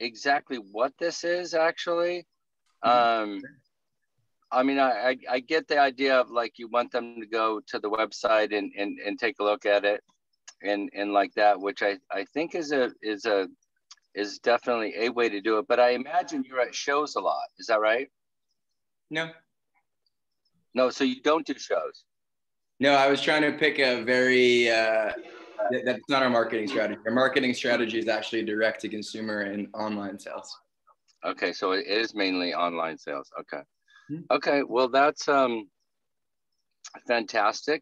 exactly what this is actually. I mean, I get the idea of like you want them to go to the website and take a look at it and like that, which I think is definitely a way to do it. But I imagine you're at shows a lot. Is that right? No, so you don't do shows? No, I was trying to pick a very, that's not our marketing strategy. Our marketing strategy is actually direct to consumer and online sales. Okay, so it is mainly online sales. Okay. Okay, well, that's fantastic.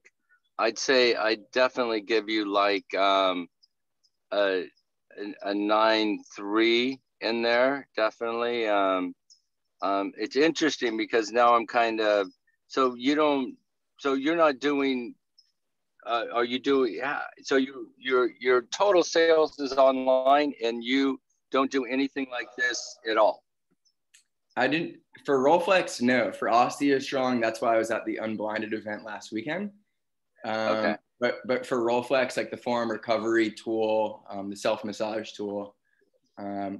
I'd say I definitely give you like a 9.3 in there, definitely. It's interesting because now I'm kind of, so you're not doing, are you doing, so your total sales is online and you don't do anything like this at all? I didn't, for Rolflex, no. For Osteostrong, that's why I was at the Unblinded event last weekend. Okay. But for Rolflex, like the forearm recovery tool, the self-massage tool,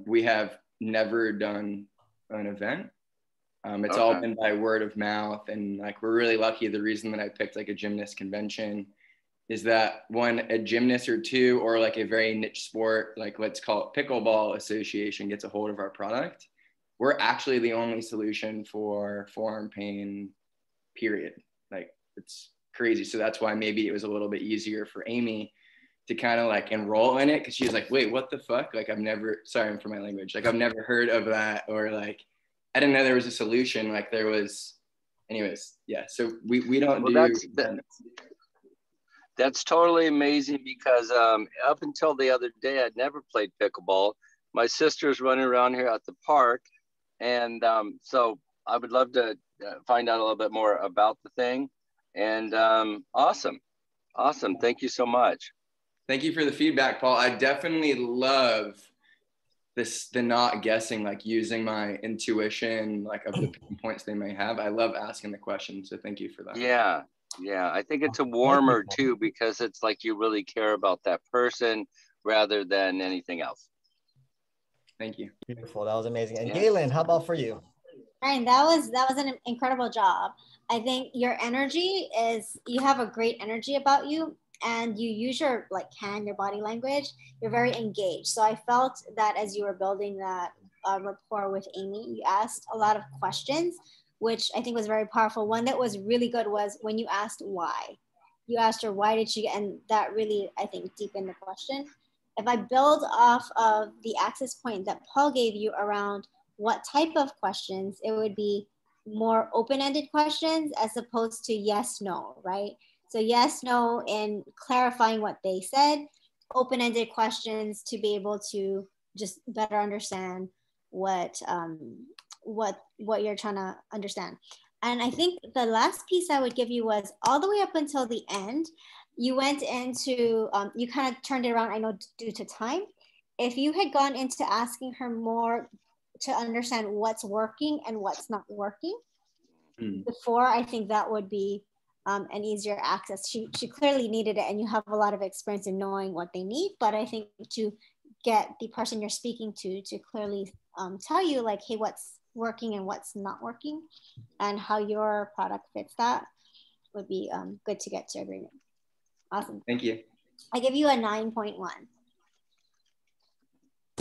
we have never done an event. It's all been by word of mouth, and like we're really lucky. The reason that I picked like a gymnast convention is that when a gymnast or two, or like a very niche sport, like let's call it pickleball association, gets a hold of our product, we're actually the only solution for forearm pain, period. Like, it's crazy. So that's why maybe it was a little bit easier for Amy to kind of like enroll in it, because she was like, wait, what the fuck? Like, I've never, sorry for my language, like I've never heard of that, or like I didn't know there was a solution. Like there was, anyways, yeah. So we don't do. That's totally amazing, because up until the other day, I'd never played pickleball. My sister's running around here at the park, and so I would love to find out a little bit more about the thing. And awesome. Thank you so much. Thank you for the feedback, Paul. I definitely love the not guessing, like using my intuition, like of the points they may have. I love asking the questions. So thank you for that. Yeah. I think it's a warmer too, because it's like you really care about that person rather than anything else. Thank you. Beautiful. That was amazing. And Gaylen, how about for you? Ryan, that was an incredible job. I think your energy is, you have a great energy about you, and you use your your body language. You're very engaged. So I felt that as you were building that rapport with Amy, you asked a lot of questions, which I think was very powerful. One that was really good was when you asked why. You asked her, why did she, and that really, I think, deepened the question. If I build off of the access point that Paul gave you around what type of questions, it would be more open-ended questions as opposed to yes, no, right? So yes, no, in clarifying what they said, open-ended questions to be able to just better understand what you're trying to understand. And I think the last piece I would give you was all the way up until the end, you went into, you kind of turned it around, I know due to time. If you had gone into asking her more to understand what's working and what's not working before, I think that would be an easier access. She clearly needed it, and you have a lot of experience in knowing what they need, but I think to get the person you're speaking to clearly tell you like, hey, what's working and what's not working and how your product fits that would be good to get to agreement. Awesome. Thank you. I give you a 9.1.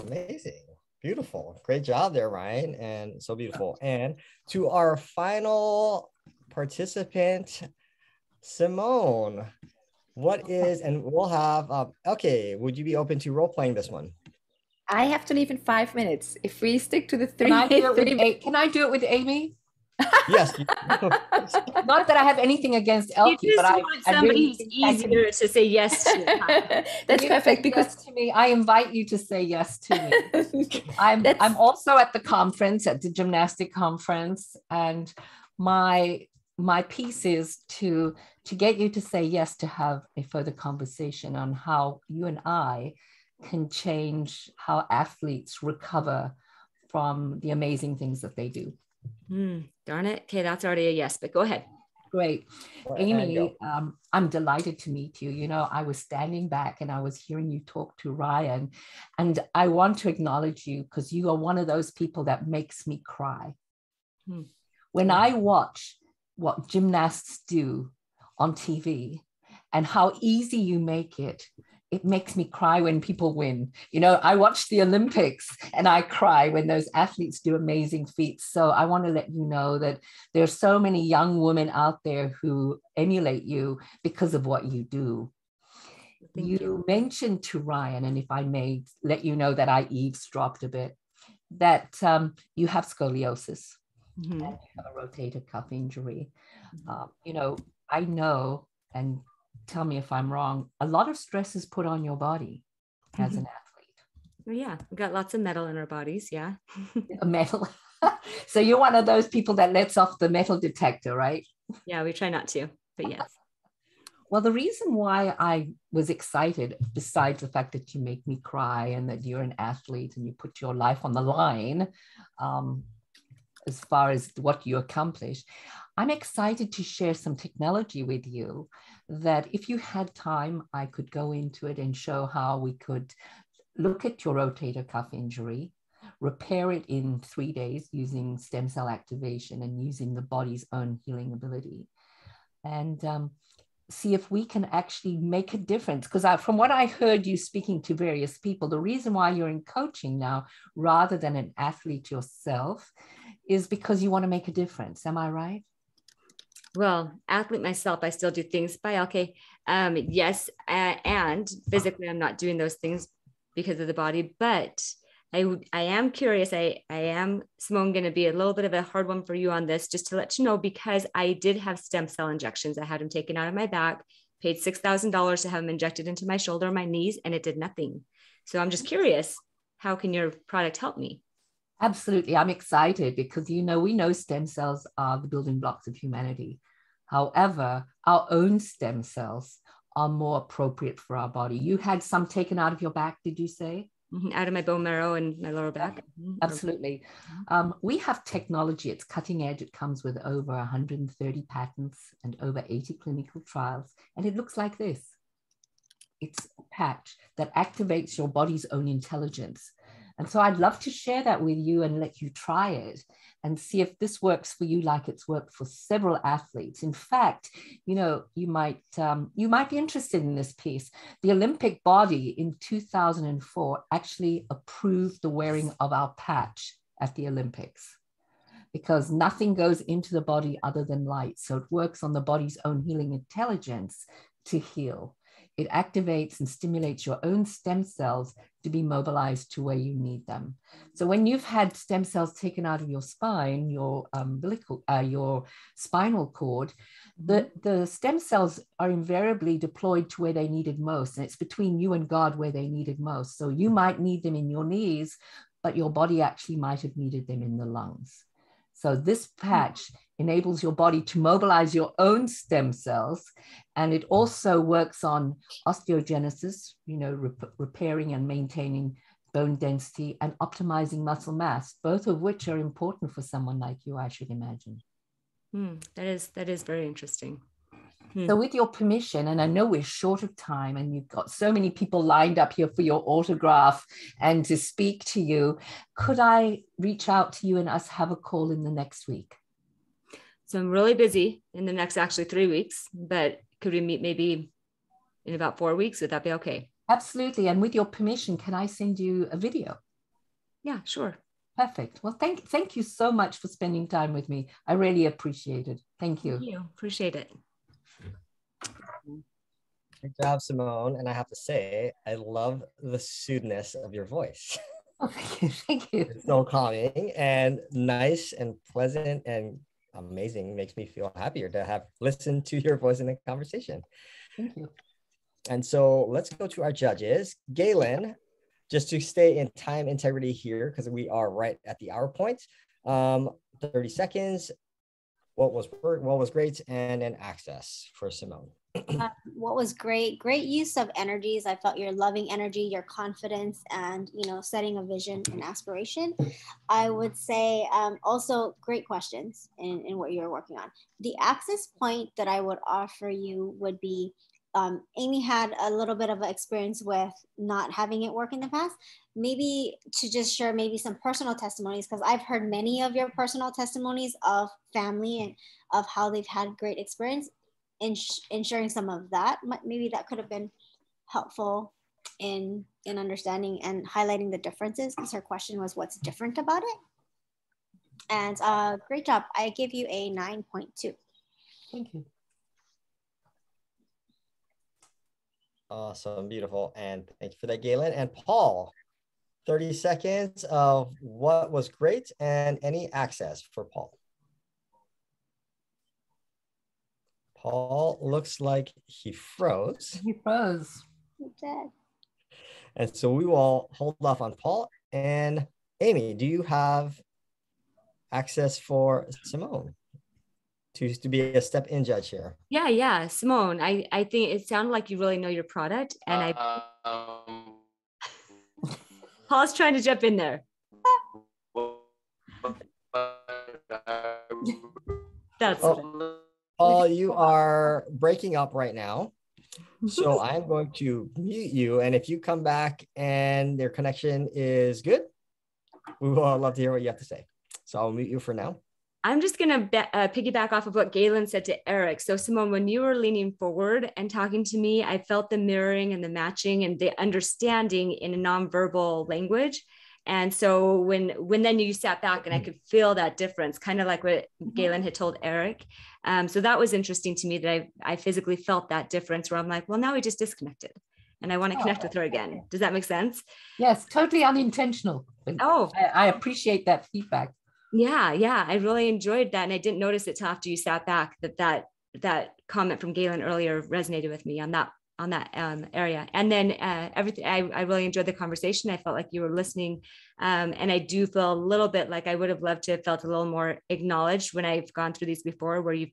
Amazing. Beautiful. Great job there, Ryan. And so beautiful. And to our final participant, Simone, what is, and we'll have, okay, would you be open to role playing this one? I have to leave in 5 minutes. If we stick to the three, can I do it with Amy? Yes. Not that I have anything against Elkie, but I want somebody who's easier to say yes to. That's perfect, because yes to me, I invite you to say yes to me. I'm also at the conference, at the gymnastic conference, and my piece is to get you to say yes, to have a further conversation on how you and I can change how athletes recover from the amazing things that they do. Darn it. Okay, that's already a yes, but go ahead. Great. Amy, I'm delighted to meet you. You know, I was standing back and I was hearing you talk to Ryan, and I want to acknowledge you because you are one of those people that makes me cry. When I watch what gymnasts do on TV and how easy you make it, it makes me cry when people win. You know, I watch the Olympics and I cry when those athletes do amazing feats. So I want to let you know that there are so many young women out there who emulate you because of what you do. You mentioned to Ryan, and if I may let you know that I eavesdropped a bit, that you have scoliosis and you have a rotator cuff injury. You know, I know, and tell me if I'm wrong, a lot of stress is put on your body as an athlete. Well, yeah, we've got lots of metal in our bodies. Yeah. Metal. So you're one of those people that lets off the metal detector, right? Yeah, we try not to, but yes. Well, the reason why I was excited, besides the fact that you make me cry and that you're an athlete and you put your life on the line, as far as what you accomplish, I'm excited to share some technology with you that if you had time, I could go into it and show how we could look at your rotator cuff injury, repair it in 3 days using stem cell activation and using the body's own healing ability, and see if we can actually make a difference. Because from what I heard you speaking to various people, the reason why you're in coaching now rather than an athlete yourself is because you want to make a difference. Am I right? Well, athlete myself, I still do things by okay. Yes, and physically, I'm not doing those things because of the body, but I am curious. I am, Simone, going to be a little bit of a hard one for you on this, just to let you know, because I did have stem cell injections. I had them taken out of my back, paid $6,000 to have them injected into my shoulder, my knees, and it did nothing. So I'm just curious, how can your product help me? Absolutely. I'm excited because, we know stem cells are the building blocks of humanity. However, our own stem cells are more appropriate for our body. You had some taken out of your back, did you say? Out of my bone marrow and my lower back. Absolutely. We have technology. It's cutting edge. It comes with over 130 patents and over 80 clinical trials. And it looks like this. It's a patch that activates your body's own intelligence. And so I'd love to share that with you and let you try it and see if this works for you like it's worked for several athletes. In fact, you might be interested in this piece. The Olympic body in 2004 actually approved the wearing of our patch at the Olympics because nothing goes into the body other than light. So it works on the body's own healing intelligence to heal. It activates and stimulates your own stem cells to be mobilized to where you need them. So when you've had stem cells taken out of your spine, your your spinal cord, the stem cells are invariably deployed to where they needed most. And it's between you and God where they needed most. So you might need them in your knees, but your body actually might have needed them in the lungs. So this patch enables your body to mobilize your own stem cells. And it also works on osteogenesis, repairing and maintaining bone density and optimizing muscle mass, both of which are important for someone like you, I should imagine. That is very interesting. So with your permission, and I know we're short of time and you've got so many people lined up here for your autograph and to speak to you, could I reach out to you and us have a call in the next week? So I'm really busy in the next actually 3 weeks, but could we meet maybe in about 4 weeks? Would that be okay? Absolutely. And with your permission, can I send you a video? Yeah, sure. Perfect. Well, thank you so much for spending time with me. I really appreciate it. Thank you. Thank you. Appreciate it. Good job, Simone. And I have to say, I love the soothness of your voice. Oh, thank you. Thank you. It's so calming and nice and pleasant and amazing. Makes me feel happier to have listened to your voice in the conversation. Thank you. And so let's go to our judges. Gaylen, just to stay in time integrity here, because we are right at the hour point. 30 seconds. What was great, and an access for Simone. What was great use of energies. I felt your loving energy, your confidence, and setting a vision and aspiration. I would say also great questions in what you're working on. The access point that I would offer you would be Amy had a little bit of an experience with not having it work in the past. Maybe to just share maybe some personal testimonies, because I've heard many of your personal testimonies of family and of how they've had great experience. In sharing some of that, maybe that could have been helpful in understanding and highlighting the differences, because her question was what's different about it. And great job. I give you a 9.2. Thank you. Awesome, beautiful. And thank you for that, Gaylen. And Paul, 30 seconds of what was great and any access for Paul. Paul looks like he froze. He froze. He did. And so we will hold off on Paul. And Amy, do you have access for Simone to be a step-in judge here? Yeah. Simone, I think it sounded like you really know your product. And Paul's trying to jump in there. That's Paul, you are breaking up right now. So I'm going to mute you. And if you come back and their connection is good, we will love to hear what you have to say. So I'll mute you for now. I'm just going to piggyback off of what Gaylen said to Eric. So Simone, when you were leaning forward and talking to me, I felt the mirroring and the matching and the understanding in a nonverbal language. And so when then you sat back and I could feel that difference, kind of like what Gaylen had told Eric. So that was interesting to me, that I physically felt that difference, where I'm like, well, now we just disconnected and I want to connect with her again. Does that make sense? Yes, totally unintentional. Oh, I appreciate that feedback. Yeah. I really enjoyed that. And I didn't notice it till after you sat back, that comment from Gaylen earlier resonated with me on that area. And then everything, I really enjoyed the conversation. I felt like you were listening. And I do feel a little bit like I would have loved to have felt a little more acknowledged when I've gone through these before, where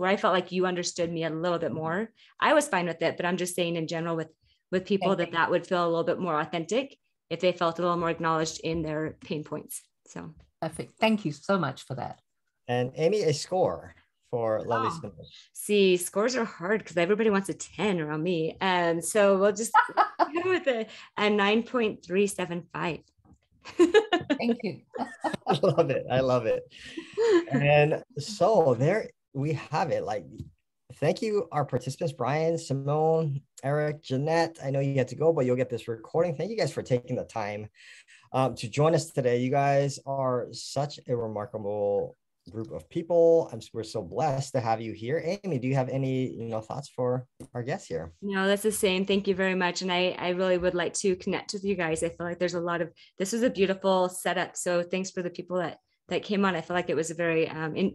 I felt like you understood me a little bit more. I was fine with it, but I'm just saying in general with people that would feel a little bit more authentic if they felt a little more acknowledged in their pain points. So perfect. Thank you so much for that. And Amy, a score for lovely Simone. See, scores are hard because everybody wants a 10 around me. And so we'll just go with a 9.375. Thank you. I love it. And so there we have it. Like, thank you, our participants, Brian, Simone, Eric, Jeanette. I know you had to go, but you'll get this recording. Thank you guys for taking the time to join us today. You guys are such a remarkable group of people. We're so blessed to have you here. Amy, do you have any thoughts for our guests here? No, that's the same. Thank you very much. And I really would like to connect with you guys. I feel like there's this was a beautiful setup. So thanks for the people that came on. I feel like it was a very,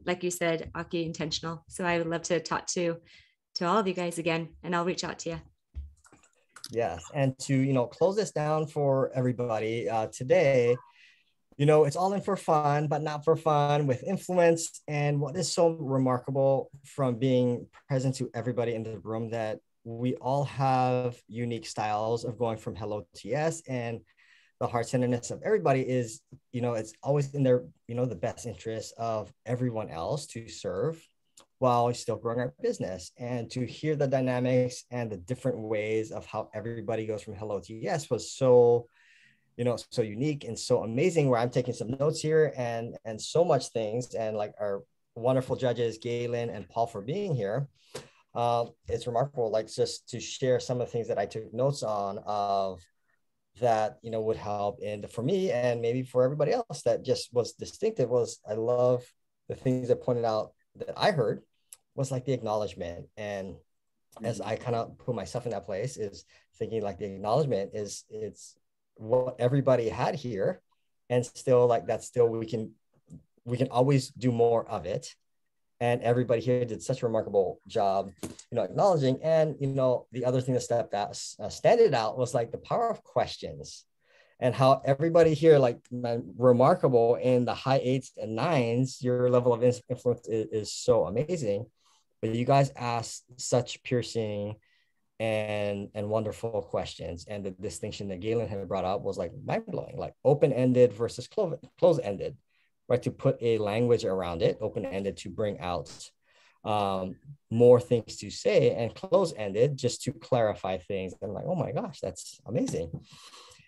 like you said, Aki, intentional. So I would love to talk to all of you guys again, and I'll reach out to you. Yes. And to, close this down for everybody today, it's all in for fun, but not for fun, with influence. And what is so remarkable from being present to everybody in the room, that we all have unique styles of going from hello to yes. And the heart-centeredness of everybody is, it's always in their, the best interest of everyone else to serve while still growing our business. And to hear the dynamics and the different ways of how everybody goes from hello to yes was so so unique and so amazing, where I'm taking some notes here and so much things. And like our wonderful judges, Gaylen and Paul, for being here. It's remarkable, like, just to share some of the things that I took notes on of that, would help. And for me, and maybe for everybody else, that just was distinctive, was I love the things that pointed out that I heard was like the acknowledgement. And as I kind of put myself in that place, is thinking like the acknowledgement it's what everybody had here, and still like that, still we can always do more of it. And everybody here did such a remarkable job, acknowledging. And the other thing that standed out was like the power of questions, and how everybody here, like, remarkable in the high 8s and 9s. Your level of influence is so amazing, but you guys asked such piercing and wonderful questions. And the distinction that Gaylen had brought up was like mind-blowing, like open-ended versus close-ended, right? To put a language around it, open-ended to bring out more things to say, and close-ended just to clarify things. I'm like, oh my gosh, that's amazing.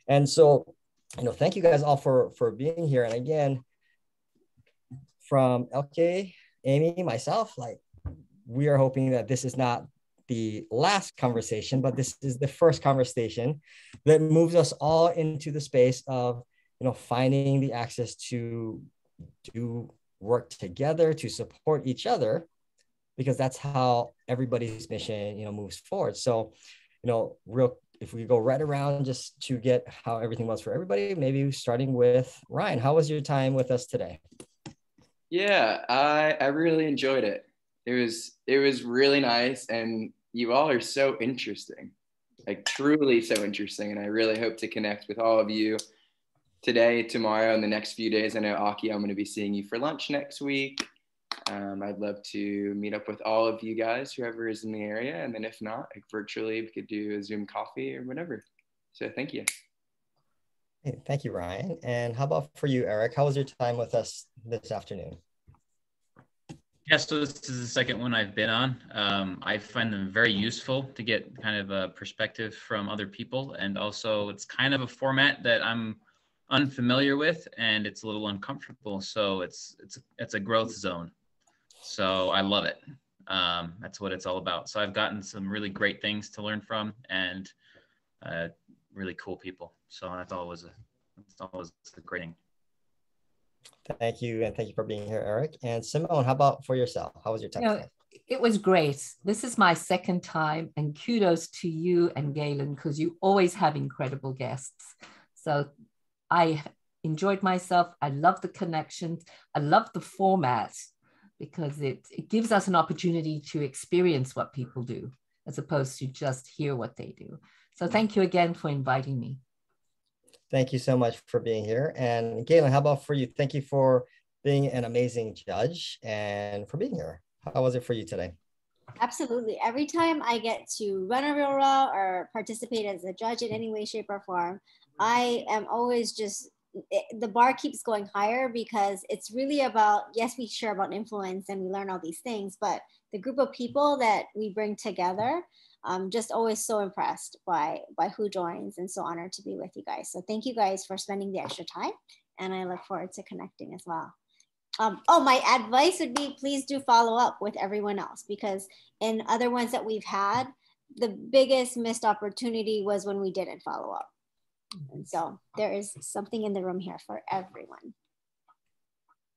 And so, thank you guys all for being here. And again, from LK, Amy, myself, like, we are hoping that this is not the last conversation, but this is the first conversation that moves us all into the space of, finding the access to do work together, to support each other, because that's how everybody's mission, moves forward. So, if we go right around just to get how everything was for everybody, maybe starting with Ryan, how was your time with us today? Yeah, I really enjoyed it. It was really nice, and you all are so interesting, like truly so interesting. And I really hope to connect with all of you today, tomorrow, and the next few days. I know, Aki, I'm going to be seeing you for lunch next week. I'd love to meet up with all of you guys, whoever is in the area. And then if not, like, virtually, we could do a Zoom coffee or whatever. So thank you. Hey, thank you, Ryan. And how about for you, Eric? How was your time with us this afternoon? Yeah, so this is the second one I've been on. I find them very useful to get kind of a perspective from other people. And also it's kind of a format that I'm unfamiliar with, and it's a little uncomfortable. So it's a growth zone. So I love it. That's what it's all about. So I've gotten some really great things to learn from, and really cool people. So that's always a great thing. Thank you. And thank you for being here, Eric. And Simone, how about for yourself? How was your time today? It was great. This is my second time, and kudos to you and Gaylen, because you always have incredible guests. So I enjoyed myself. I love the connections. I love the format because it gives us an opportunity to experience what people do as opposed to just hear what they do. So thank you again for inviting me. Thank you so much for being here. And Gaylen, how about for you? Thank you for being an amazing judge and for being here. How was it for you today? Absolutely. Every time I get to run a Real Raw or participate as a judge in any way, shape, or form, I am always just, the bar keeps going higher because it's really about, yes, we share about influence and we learn all these things, but the group of people that we bring together, I'm just always so impressed by who joins and so honored to be with you guys. So thank you guys for spending the extra time, and I look forward to connecting as well. My advice would be, please do follow up with everyone else, because in other ones that we've had, the biggest missed opportunity was when we didn't follow up. And so there is something in the room here for everyone.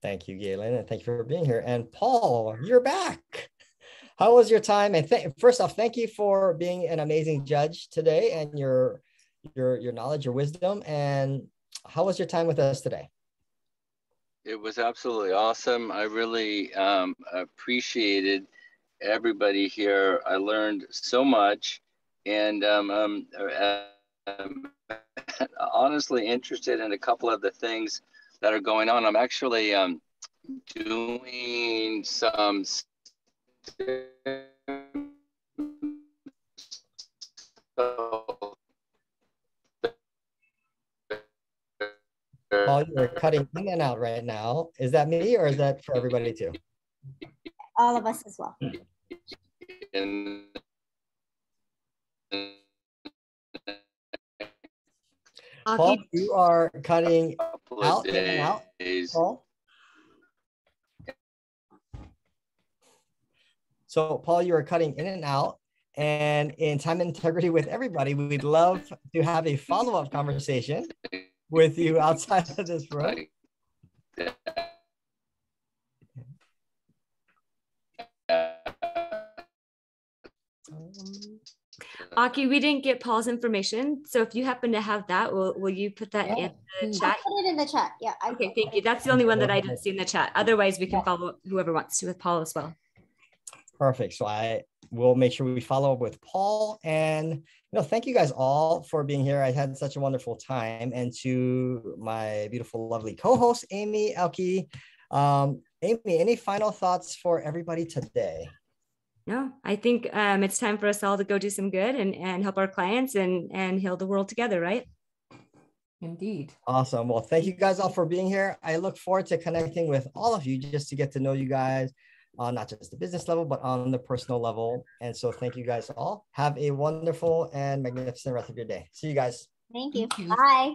Thank you, Gaylen, and thank you for being here. And Paul, you're back. How was your time? And first off, thank you for being an amazing judge today and your knowledge, your wisdom. And how was your time with us today? It was absolutely awesome. I really appreciated everybody here. I learned so much, and honestly interested in a couple of the things that are going on. I'm actually doing some Paul, you're cutting in and out right now. Is that me or is that for everybody too? All of us as well. Paul, you are cutting out in and out. Paul? So Paul, you are cutting in and out. And in time and integrity with everybody, we'd love to have a follow-up conversation with you outside of this room. Aki, we didn't get Paul's information, so if you happen to have that, will you put that in the chat? I'll put it in the chat. Yeah. Okay, thank you. That's the only one that I didn't see in the chat. Otherwise, we can follow up whoever wants to with Paul as well. Perfect. So I will make sure we follow up with Paul. And thank you guys all for being here. I had such a wonderful time. And to my beautiful, lovely co-host, Amy, Elke. Amy, any final thoughts for everybody today? No, I think it's time for us all to go do some good and help our clients and heal the world together, right? Indeed. Awesome. Well, thank you guys all for being here. I look forward to connecting with all of you just to get to know you guys on not just the business level, but on the personal level. And so thank you guys all. Have a wonderful and magnificent rest of your day. See you guys. Thank you. Bye.